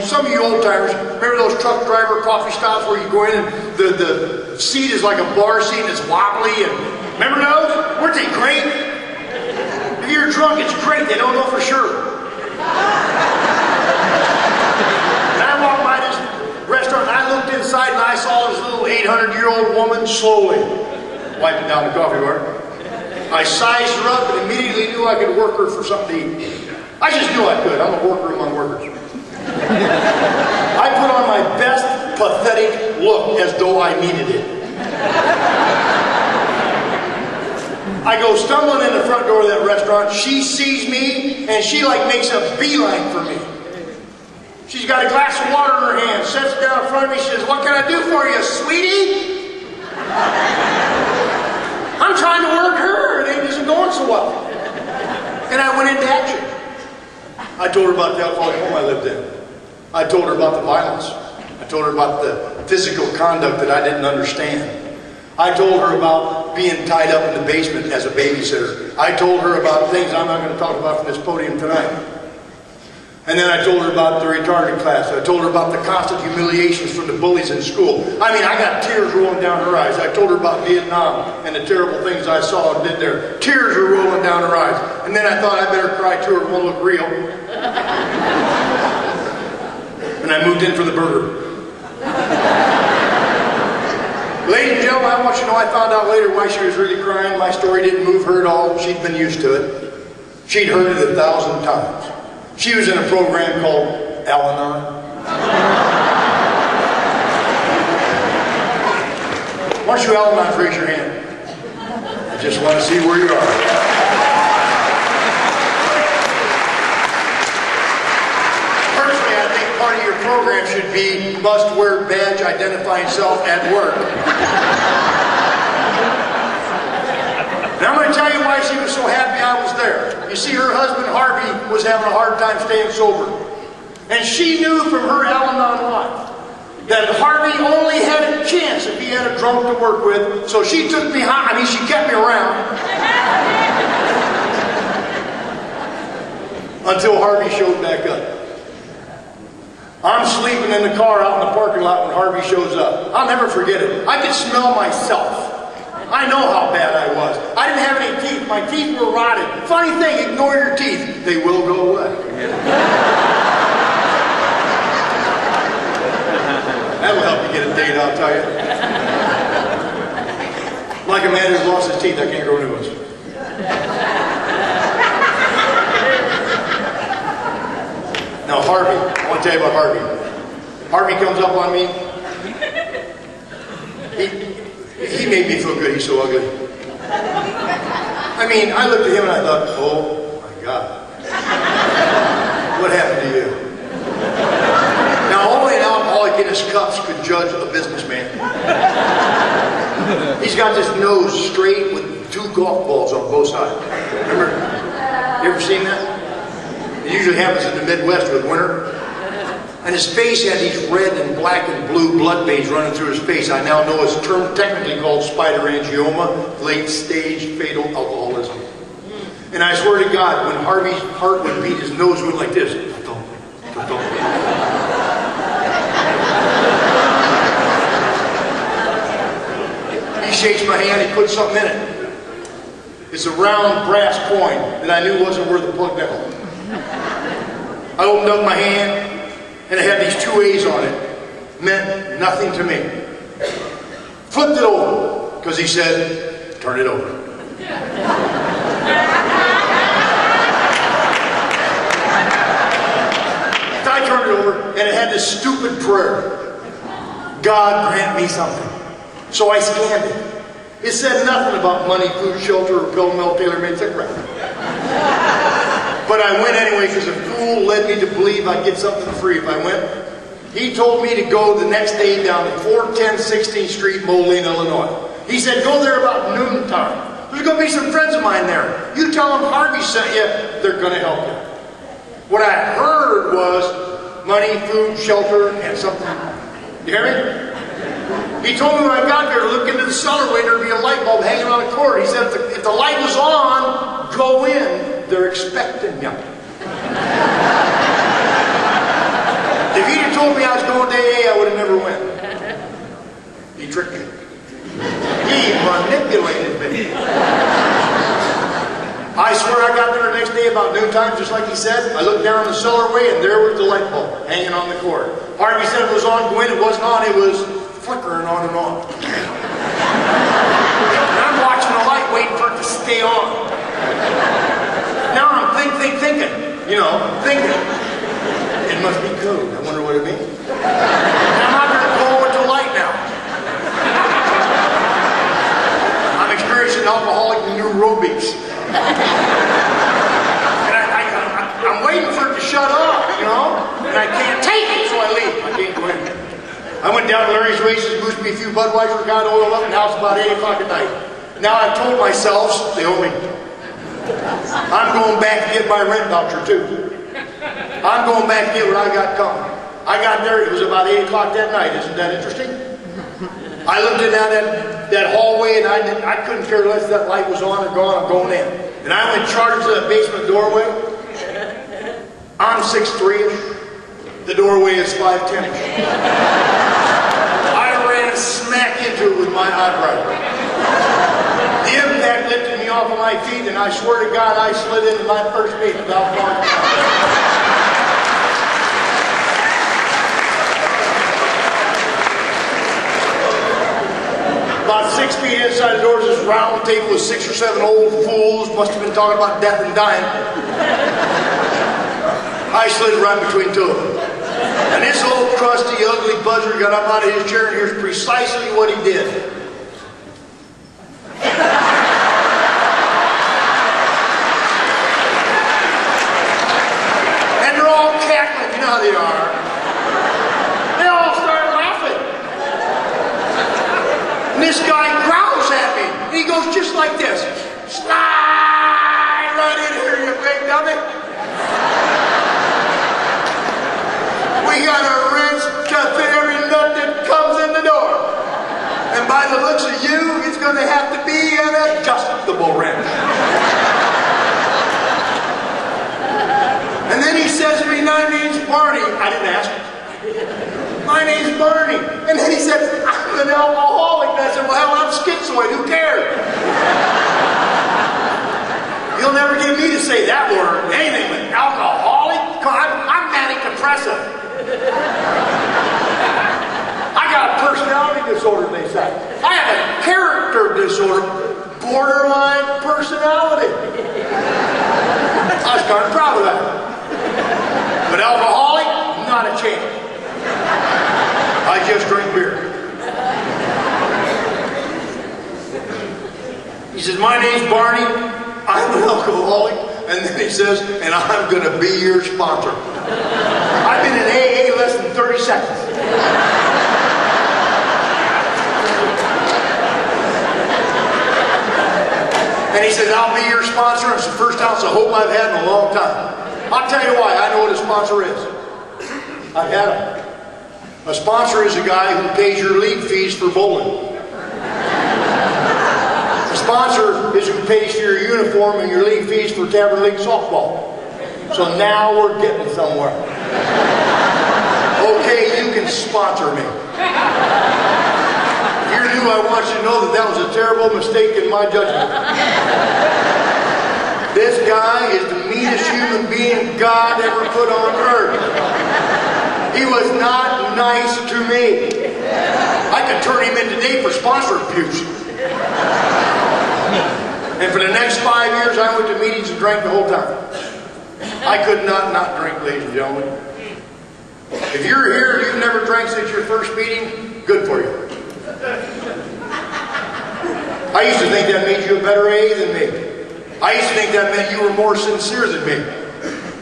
Some of you old-timers, remember those truck driver coffee stops where you go in and the seat is like a bar seat and it's wobbly? And remember those? Weren't they great? If you're drunk, it's great. They don't know for sure. And I walked by this restaurant and I looked inside and I saw this little 800-year-old woman slowly wiping down the coffee bar. I sized her up and immediately knew I could work her for something to eat. I just knew I could. I'm a worker among workers. I put on my best pathetic look as though I needed it. I go stumbling in the front door of that restaurant. She sees me and she like makes a beeline for me. She's got a glass of water in her hand, sets it down in front of me, says, "What can I do for you, sweetie?" I'm trying to work her, and it isn't going so well. And I went into action. I told her about the alcoholic home I lived in. I told her about the violence. I told her about the physical conduct that I didn't understand. I told her about being tied up in the basement as a babysitter. I told her about things I'm not going to talk about from this podium tonight. And then I told her about the retarded class. I told her about the constant humiliations from the bullies in school. I mean, I got tears rolling down her eyes. I told her about Vietnam and the terrible things I saw and did there. Tears were rolling down her eyes. And then I thought I better cry to her. It won't look real. And I moved in for the burger. Ladies and gentlemen, I want you to know I found out later why she was really crying. My story didn't move her at all. She'd been used to it. She'd heard it 1,000 times. She was in a program called Al-Anon. Why don't you Al-Anons raise your hand? I just want to see where you are. Personally, I think part of your program should be must wear badge identifying self at work. And I'm going to tell you why she was so happy I was there. You see, her husband Harvey was having a hard time staying sober. And she knew from her Al-Anon life that Harvey only had a chance if he had a drunk to work with. So she took me home. I mean, she kept me around. Until Harvey showed back up. I'm sleeping in the car out in the parking lot when Harvey shows up. I'll never forget it. I could smell myself. I know how bad I was. I didn't have any teeth. My teeth were rotted. Funny thing, ignore your teeth. They will go away. That'll help you get a date, I'll tell you. Like a man who's lost his teeth, I can't grow new ones. Now Harvey, I want to tell you about Harvey. Harvey comes up on me. He made me feel good. He's so ugly. I mean, I looked at him and I thought, oh my God. What happened to you? Now, only an alcoholic in his cups could judge a businessman. He's got this nose straight with 2 golf balls on both sides. Remember? You ever seen that? It usually happens in the Midwest with winter. And his face had these red and black and blue blood veins running through his face. I now know it's technically called spider angioma, late stage fatal alcoholism. And I swear to God, when Harvey's heart would beat, his nose went like this. He shakes my hand, he puts something in it. It's a round brass coin that I knew wasn't worth a plug nickel. I opened up my hand, and it had these 2 A's on it. Meant nothing to me. Flipped it over, because he said, turn it over. I turned it over, and it had this stupid prayer. God grant me something. So I scanned it. It said nothing about money, food, shelter, or pill-mill, tailor-made cigarette. But I went anyway because a fool led me to believe I'd get something free if I went. He told me to go the next day down to 410 16th Street, Moline, Illinois. He said, go there about noontime. There's going to be some friends of mine there. You tell them Harvey sent you, they're going to help you. What I heard was money, food, shelter, and something. You hear me? He told me when I got there to look into the cellarway, there'd be a light bulb hanging on a cord. He said, if the light was on, go in. They're expecting you. If he'd have told me I was going to AA, I would have never went. He tricked me. He manipulated me. I swear I got there the next day about noontime, just like he said. I looked down the cellarway, and there was the light bulb hanging on the cord. Harvey said it was on, Gwen. It wasn't on. It was flickering on and on. And I'm watching the light, waiting for it to stay on. Now I'm thinking, you know, thinking. It must be code. I wonder what it means. And I'm not going to go with the light now. I'm experiencing alcoholic neurosis. I can't take it, so I leave. I can't go in. I went down to Larry's Races, boosted me a few Budweiser, got oiled up, and now it's about 8 o'clock at night. Now I've told myself, they owe me. I'm going back to get my rent voucher too. I'm going back to get what I got coming. I got there, it was about 8 o'clock that night. Isn't that interesting? I looked in that hallway and I couldn't care less if that light was on or gone. I'm going in. And I went charged to the basement doorway. I'm 6'3". The doorway is 5'10". I ran smack into it with my eyebrow. The impact lifted me off of my feet, and I swear to God, I slid into my first meeting of Alcoholics Anonymous. About 6 feet inside the doors, this round table with 6 or 7 old fools, must have been talking about death and dying. I slid right between two of them. And this old crusty, ugly buzzer got up out of his chair, and here's precisely what he did. And they're all cackling, you know how they are. They all started laughing. And this guy growls at me. And he goes just like this. Slide right in here, you big dummy. We got a wrench to fit every nut that comes in the door. And by the looks of you, it's going to have to be an adjustable wrench. And then he says to me, my name's Barney. I didn't ask him. My name's Barney. And then he said, I'm an alcoholic. And I said, well, hell, I'm schizoid. Who cares? You'll never get me to say that word. Anything but alcoholic? I'm manic depressive. I got a personality disorder, they say. I have a character disorder, borderline personality. I was kind of proud of that. But alcoholic, not a chance. I just drink beer. He says, my name's Barney, I'm an alcoholic, and then he says, and I'm going to be your sponsor. I've been in AA less than 30 seconds. And he says, I'll be your sponsor. It's the first ounce of hope I've had in a long time. I'll tell you why. I know what a sponsor is. I've had them. A sponsor is a guy who pays your league fees for bowling. A sponsor is who pays for your uniform and your league fees for Tavern League softball. So now we're getting somewhere. Okay, you can sponsor me. If you're new, I want you to know that was a terrible mistake in my judgment. This guy is the meanest human being God ever put on earth. He was not nice to me. I could turn him in today for sponsor abuse. And for the next 5 years, I went to meetings and drank the whole time. I could not drink, ladies and gentlemen. If you're here and you've never drank since your first meeting, good for you. I used to think that made you a better AA than me. I used to think that meant you were more sincere than me.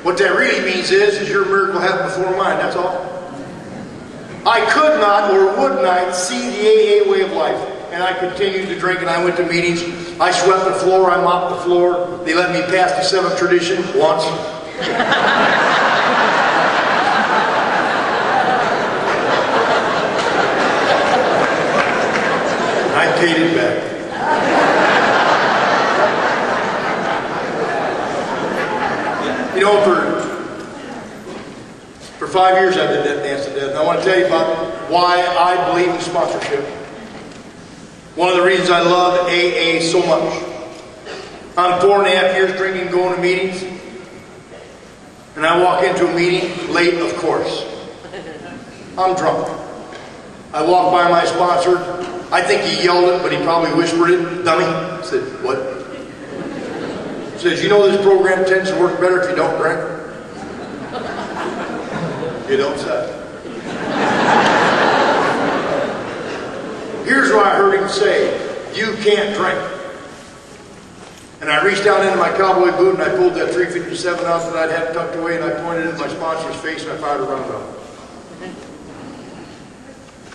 What that really means is your miracle happened before mine, that's all. I could not or would not see the AA way of life. And I continued to drink, and I went to meetings. I swept the floor, I mopped the floor. They let me pass the 7th tradition once. I paid it back. You know, for 5 years I did that dance to death. And I want to tell you about why I believe in sponsorship. One of the reasons I love AA so much. I'm 4.5 years drinking, going to meetings. And I walk into a meeting, late of course. I'm drunk. I walk by my sponsor. I think he yelled it, but he probably whispered it. Dummy. I said, what? He says, you know this program tends to work better if you don't drink? You don't say. Here's what I heard him say. You can't drink. And I reached down into my cowboy boot and I pulled that .357 out that I'd had tucked away and I pointed it at my sponsor's face and I fired a round on him.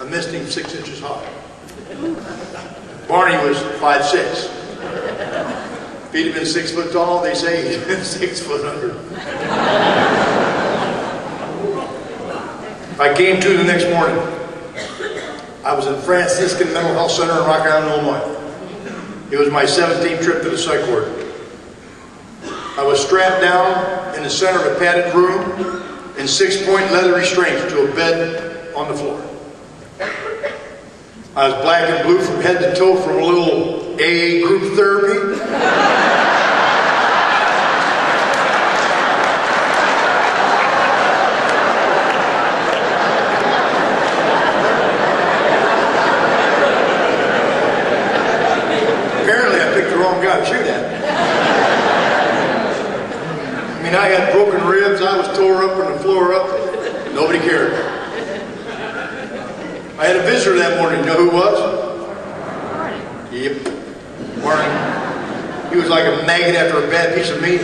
I missed him 6 inches high. Barney was 5'6". If he'd have been 6 foot tall, they say he'd been 6 foot under. I came to the next morning. I was in Franciscan Mental Health Center in Rock Island, Illinois. It was my 17th trip to the psych ward. I was strapped down in the center of a padded room in 6-point leather restraints to a bed on the floor. I was black and blue from head to toe from a little AA group therapy. Apparently I picked the wrong guy to shoot at. I mean, I had broken ribs, I was tore up from the floor up. Nobody cared. I had a visitor that morning. You know who it was? Yep. Barney. He was like a maggot after a bad piece of meat.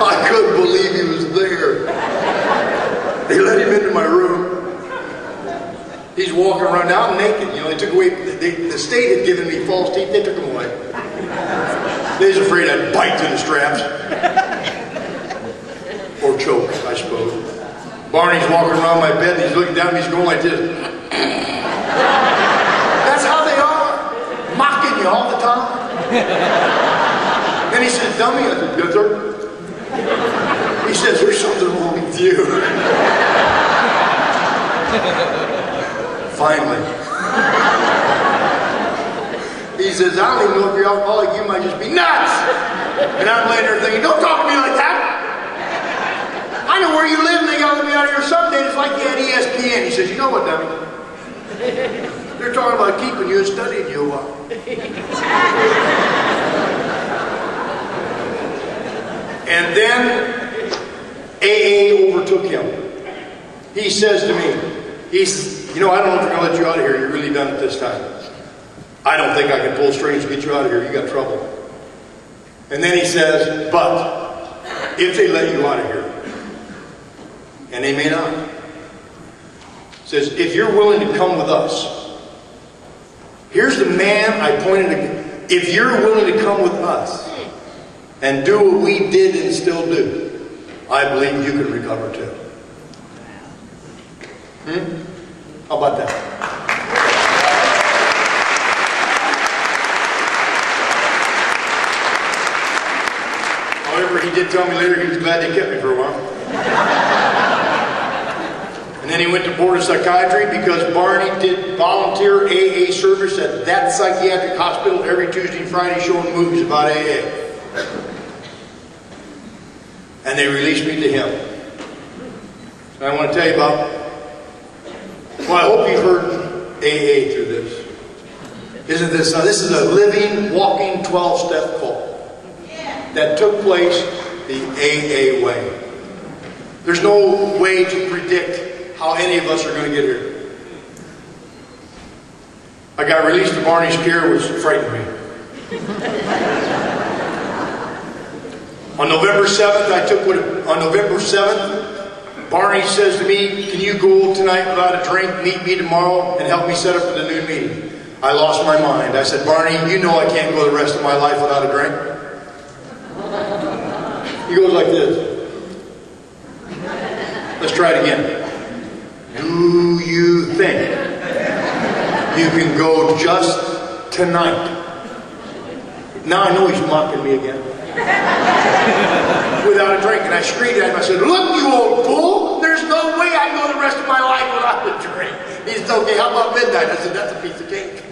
I couldn't believe he was there. They let him into my room. He's walking around out naked. You know, they took away, the state had given me false teeth, they took them away. They was afraid I'd bite through the straps. Or choke, I suppose. Barney's walking around my bed and he's looking down and he's going like this. That's how they are. Mocking you all the time. Then he says, dummy. I said, yes, sir. He says, there's something wrong with you. Finally. He says, I don't even know if you're alcoholic, you might just be nuts. And I'm laying there thinking, don't talk to me like that. I know where you live and they gotta let me out of here someday. It's like you had ESPN. He says, you know what, dummy? They're talking about keeping you and studying you a while. And then AA overtook him. He says to me, he says, you know, I don't know if they're going to let you out of here. You're really done at this time. I don't think I can pull strings to get you out of here. You got trouble. And then he says, but if they let you out of here, and they may not, says, if you're willing to come with us, here's the man I pointed to. If you're willing to come with us and do what we did and still do, I believe you can recover too. How about that? However, he did tell me later he was glad they kept me for a while. And then he went to board of psychiatry because Barney did volunteer AA service at that psychiatric hospital every Tuesday and Friday showing movies about AA. And they released me to him. And I want to tell you about, well, I hope you've heard AA through this. Isn't this, this is a living, walking 12-step cult that took place the AA way. There's no way to predict how any of us are going to get here. I got released to Barney's care, which frightened me. On November 7th, on November 7th, Barney says to me, can you go tonight without a drink, meet me tomorrow, and help me set up for the noon meeting? I lost my mind. I said, Barney, you know I can't go the rest of my life without a drink. He goes like this. Let's try it again. Do you think you can go just tonight? Now I know he's mocking me again. Without a drink. And I screamed at him. I said, look, you old fool, there's no way I can go the rest of my life without a drink. He said, okay, how about midnight? I said, that's a piece of cake.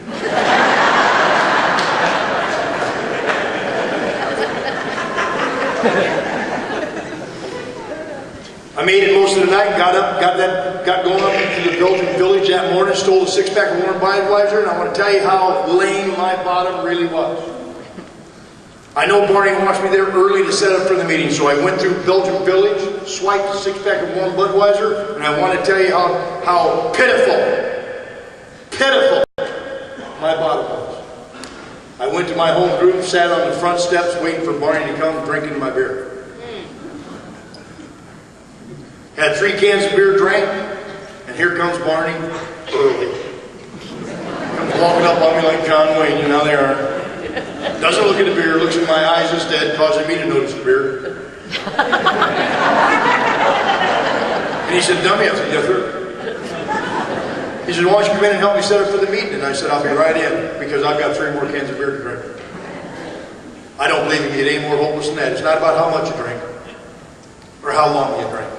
I made it most of the night, got going up into the Belgian village that morning, stole a 6-pack of Warren Budweiser, and I want to tell you how lame my bottom really was. I know Barney wants me there early to set up for the meeting, so I went through Belgium Village, swiped a 6-pack of warm Budweiser, and I want to tell you how pitiful my bottle was. I went to my home group, sat on the front steps waiting for Barney to come, drinking my beer. Had 3 cans of beer drank, and here comes Barney early. Comes walking up on me like John Wayne, you know they are. Doesn't look at the beer, looks in my eyes instead, causing me to notice the beer. And he said, "Dummy," I said, "Yes, sir." He said, "Why don't you come in and help me set up for the meeting?" And I said, "I'll be right in, because I've got 3 more cans of beer to drink." I don't believe you can get any more hopeless than that. It's not about how much you drink, or how long you drink.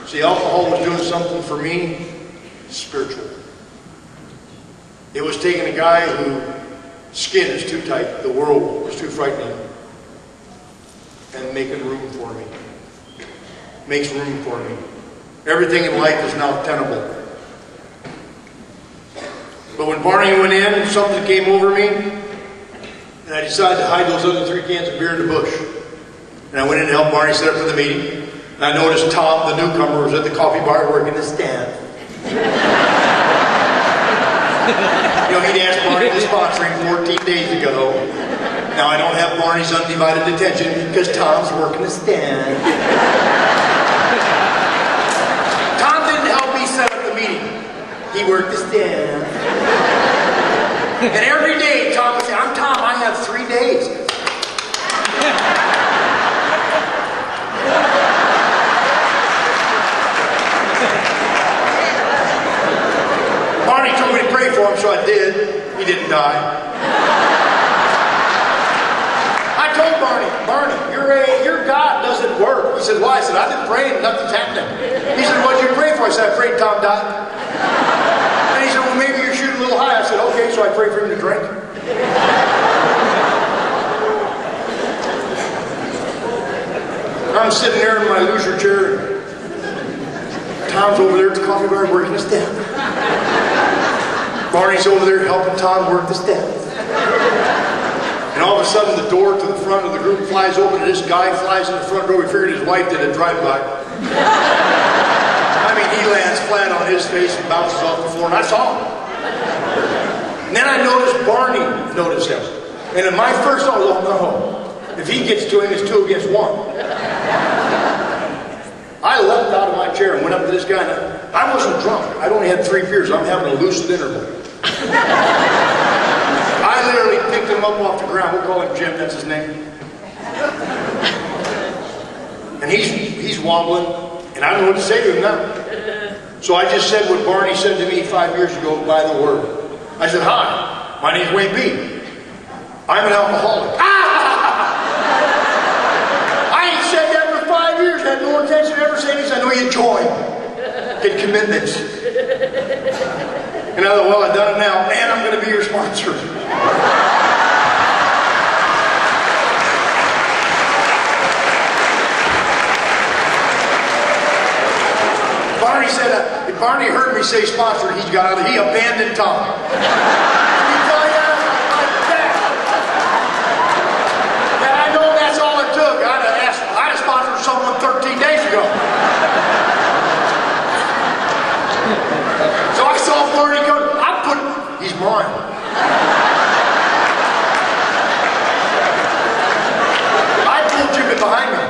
See, alcohol was doing something for me spiritual. It was taking a guy whose skin is too tight, the world was too frightening, and making room for me. Makes room for me. Everything in life is now tenable. But when Barney went in, something came over me, and I decided to hide those other 3 cans of beer in the bush. And I went in to help Barney set up for the meeting. And I noticed Tom, the newcomer, was at the coffee bar working the stand. You know, he'd asked Barney to sponsor him 14 days ago. Now I don't have Barney's undivided attention because Tom's working the stand. Tom didn't help me set up the meeting. He worked the stand. And every day Tom would say, "I'm Tom, I have 3 days. Barney told me to pray for him, so I did. He didn't die. I told Barney, your God doesn't work. He said, "Why?" I said, "I've been praying, nothing's happening." He said, "What did you pray for?" I said, "I prayed Tom died." And he said, "Well, maybe you're shooting a little high." I said, "Okay," so I prayed for him to drink. I'm sitting there in my loser chair. Tom's over there at the coffee bar working the step. Barney's over there helping Tom work the step. And all of a sudden the door to the front of the group flies open and this guy flies in the front door. We figured his wife did a drive-by. I mean, he lands flat on his face and bounces off the floor, and I saw him. And then I noticed Barney noticed him. And in my first thought was, "Oh no, if he gets to him, it's 2 against 1. I leapt out of my chair and went up to this guy, and I wasn't drunk. I'd only had 3 beers. I'm having a lucid interval. I literally picked him up off the ground. We'll call him Jim, that's his name. And he's wobbling, and I don't know what to say to him now. So I just said what Barney said to me 5 years ago by the word. I said, "Hi, my name's Wayne B. I'm an alcoholic." I ain't said that for 5 years. Had no intention of ever saying this. I know you join. Get commitments. And I thought, well, I've done it now, and I'm going to be your sponsor. Barney heard me say sponsor, he got out of, he abandoned Tom. Let me tell you, like that. And I know that's all it took. I'd have sponsored someone 13 days ago. So I saw Barney go, he's mine. I pulled Jimmy behind me.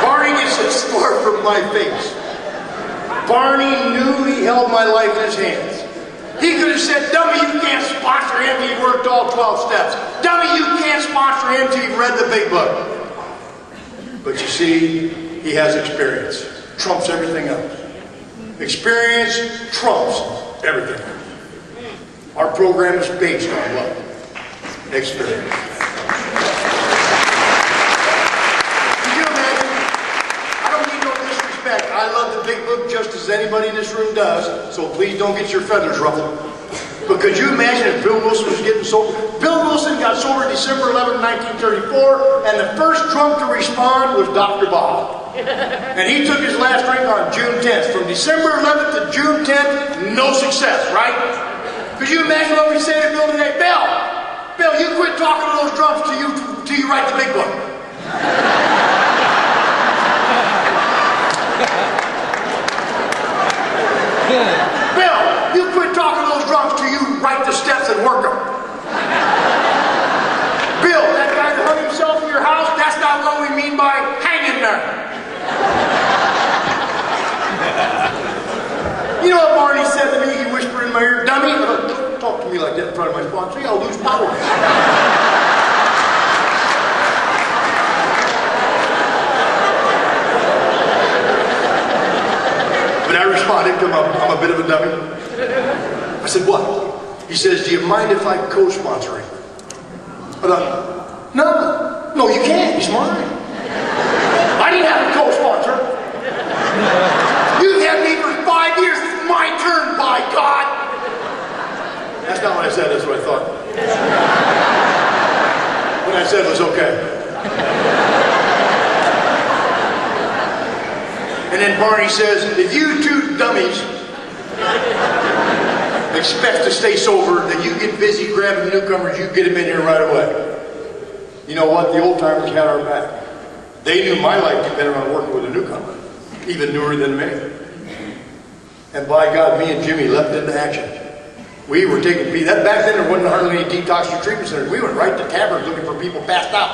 Barney gets a score from my face. Barney knew he held my life in his hands. He could have said, "Dummy, you can't sponsor him till you've worked all 12 steps. Dummy, you can't sponsor him till you've read the big book." But you see, he has experience. Trumps everything else. Experience trumps everything. Our program is based on what? Experience. I love the big book just as anybody in this room does, so please don't get your feathers ruffled. But could you imagine if Bill Wilson was getting sober? Bill Wilson got sober December 11, 1934, and the first drunk to respond was Dr. Bob. And he took his last drink on June 10th. From December 11th to June 10th, no success, right? Could you imagine what we say to Bill today? Bill, Bill, you quit talking to those drums till you write the big one. Bill, you quit talking to those drums till you write the steps and work them. Bill, that guy that hung himself in your house, that's not what we mean by hanging there. You know what Barney said to me? He whispered in my ear, dummy, don't talk to me like that in front of my sponsor. I'll lose power. But I responded to him, I'm a bit of a dummy. I said, what? He says, do you mind if I co-sponsor him? I thought, no, you can't. He's mine. I didn't have a co-sponsor. You've had me for 5 years. It's my turn, by God. That's not what I said. That's what I thought. What I said was okay. And then Barney says, if you two dummies expect to stay sober, then you get busy grabbing newcomers, you get them in here right away. You know what? The old timers had our back. They knew my life depended on working with a newcomer, even newer than me. And by God, me and Jimmy leapt into action. We were taking people. Back then there wasn't hardly any detox or treatment centers. We went right to taverns looking for people passed out.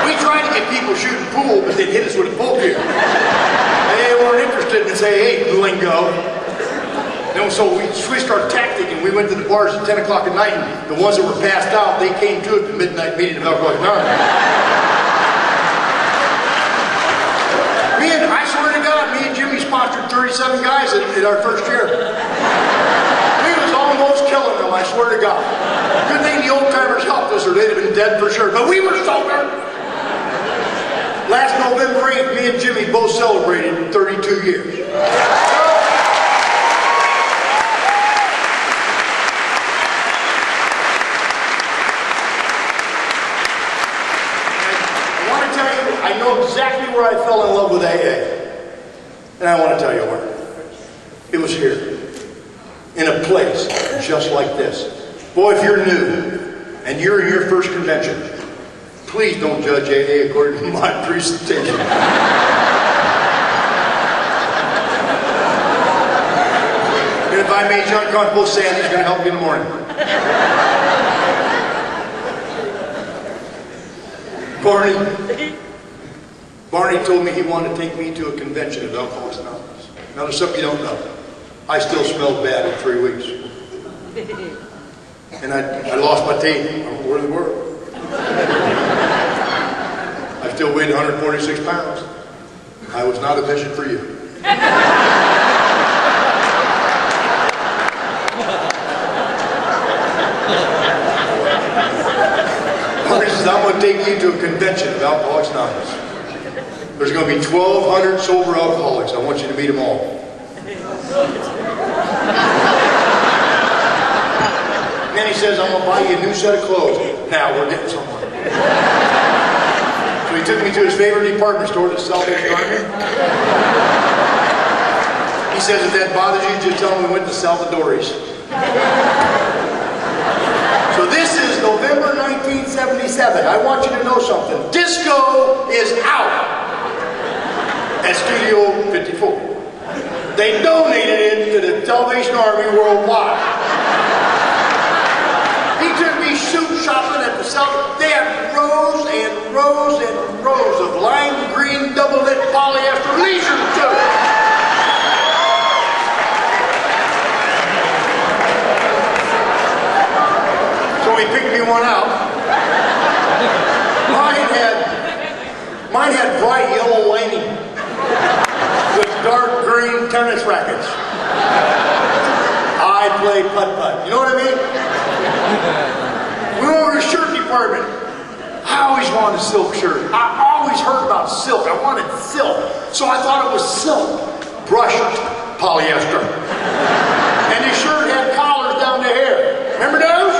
We tried to get people shooting pool, but they'd hit us with a pool cue. They weren't interested in saying, hey, lingo. And so we switched our tactic and we went to the bars at 10 o'clock at night, and the ones that were passed out, they came to it, the midnight meeting of Alcoholics Anonymous. I swear to God, me and Jimmy sponsored 37 guys in our first year. We was almost killing them, I swear to God. Good thing the old timers helped us or they'd have been dead for sure. But we were sober. Last November 8th, me and Jimmy both celebrated 32 years. I know exactly where I fell in love with AA. And I want to tell you where. It was here. In a place just like this. Boy, if you're new and you're in your first convention, please don't judge AA according to my presentation. And if I made you uncomfortable, Sandy's going to help you in the morning. Barney told me he wanted to take me to a convention of Alcoholics Anonymous. Now there's something you don't know. I still smelled bad in 3 weeks. And I lost my teeth. I'm where they were. I still weighed 146 pounds. I was not a vision for you. Barney says, I'm going to take you to a convention of Alcoholics Anonymous. There's going to be 1,200 sober alcoholics. I want you to meet them all. And then he says, I'm going to buy you a new set of clothes. Now, we're getting somewhere. So he took me to his favorite department store, the Salvation Army. He says, if that bothers you, just tell him we went to Salvadori's. So this is November 1977. I want you to know something. Disco is out. At Studio 54. They donated it to the Salvation Army worldwide. He took me shoe shopping at the South. They had rows and rows and rows of lime green double-lit polyester leisure suits. So he picked me one out. Mine had bright yellow lining with dark green tennis rackets. I play putt-putt. You know what I mean? We went over to the shirt department. I always wanted a silk shirt. I always heard about silk. I wanted silk. So I thought it was silk. Brushed polyester. And the shirt had collars down to here. Remember those?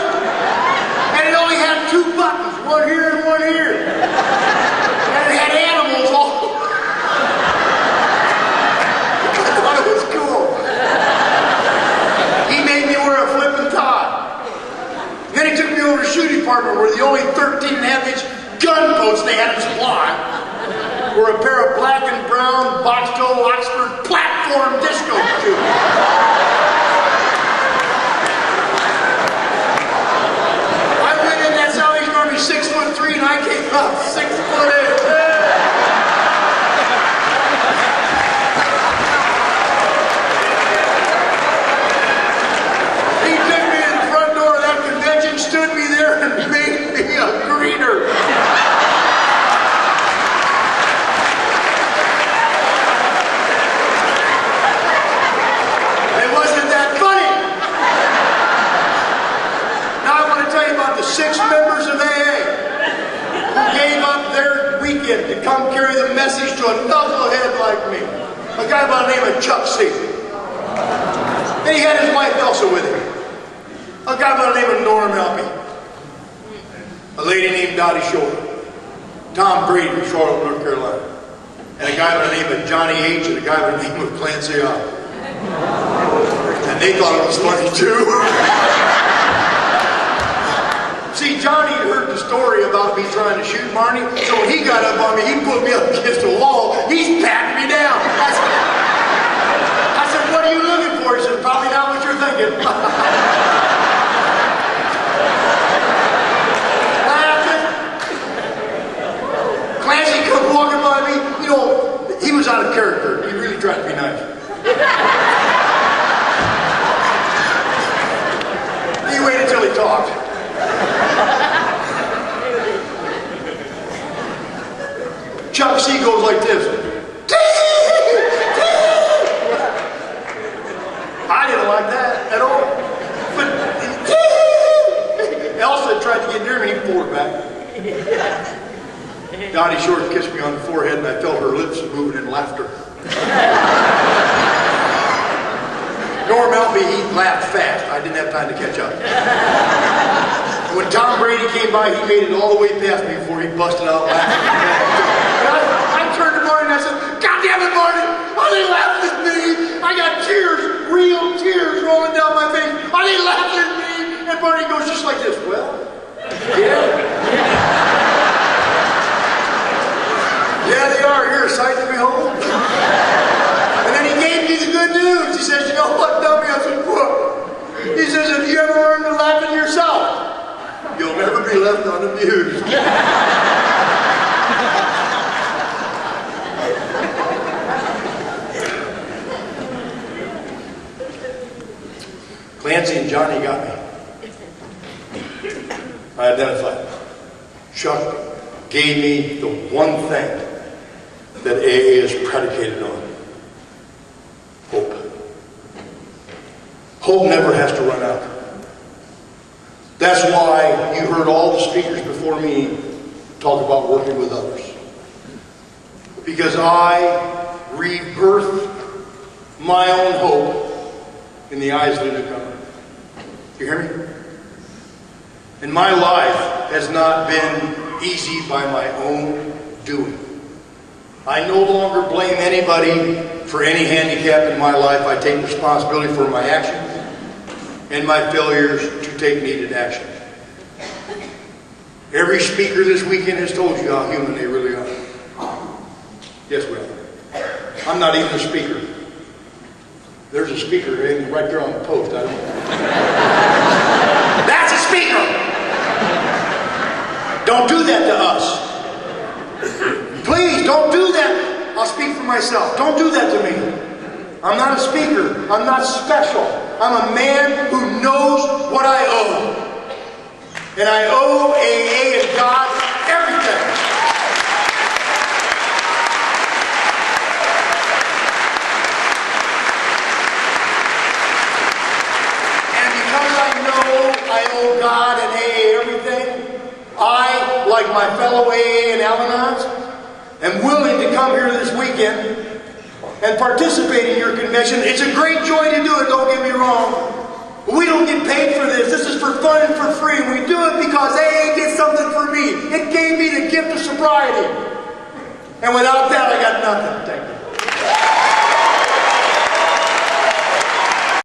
And it only had 2 buttons. One here and one here. And it had animals all. He made me wear a flip and tie. platform disco too. I went in that Salvation Army 6'3" and I came up 6'8". Stood me there and made me a greeter. It wasn't that funny. Now I want to tell you about the 6 members of AA who gave up their weekend to come carry the message to a knucklehead like me. A guy by the name of Chuck C. And he had his wife Elsa with him. A guy by the name of Norm Alpy. A lady named Dottie Shore. Tom Brady from Charlotte, North Carolina. And a guy by the name of Johnny H. and a guy by the name of Clancy R. And they thought it was funny too. See, Johnny had heard the story about me trying to shoot Marnie, so when he got up on me, he put me up against the wall. He's patting me down. I said, what are you looking for? He said, probably not what you're thinking. Clancy come walking by me, you know, he was out of character. He really tried to be nice. He waited until he talked. Chuck C goes like this. I didn't like that at all. But Elsa tried to get near me, he pulled it back. Dottie Shore kissed me on the forehead and I felt her lips moving in laughter. Norm Alpy, he laughed fast. I didn't have time to catch up. When Tom Brady came by, he made it all the way past me before he busted out laughing. I turned to Marty and I said, God damn it, Marty! Are they laughing at me? I got tears, real tears rolling down my face. Are they laughing at me? And Marty goes just like this. Well, yeah. Yeah, they are. You're a sight to behold. And then he gave me the good news. He says, you know what, dummy? I said, what? He says, have you ever learned to laugh at yourself? You'll never be left unamused. Clancy and Johnny got me. I identified. Chuck gave me the one thing that AA is predicated on. Hope. Hope never has to run out. That's why you heard all the speakers before me talk about working with others. Because I rebirthed my own hope in the eyes of the newcomer. You hear me? And my life has not been easy by my own doing. I no longer blame anybody for any handicap in my life. I take responsibility for my actions and my failures to take needed action. Every speaker this weekend has told you how human they really are. Yes, we are. I'm not even a speaker. There's a speaker right there on the post. I don't know. That's a speaker! Don't do that to us. Please, don't do that. I'll speak for myself. Don't do that to me. I'm not a speaker. I'm not special. I'm a man who knows what I owe. And I owe AA and God everything. And because I know I owe God and AA everything, I, like my fellow AA and Al-Anons, am willing to come here this weekend and participate in your convention. It's a great joy to do it, don't get me wrong. We don't get paid for this. This is for fun and for free. We do it because AA did something for me. It gave me the gift of sobriety. And without that, I got nothing. Thank you.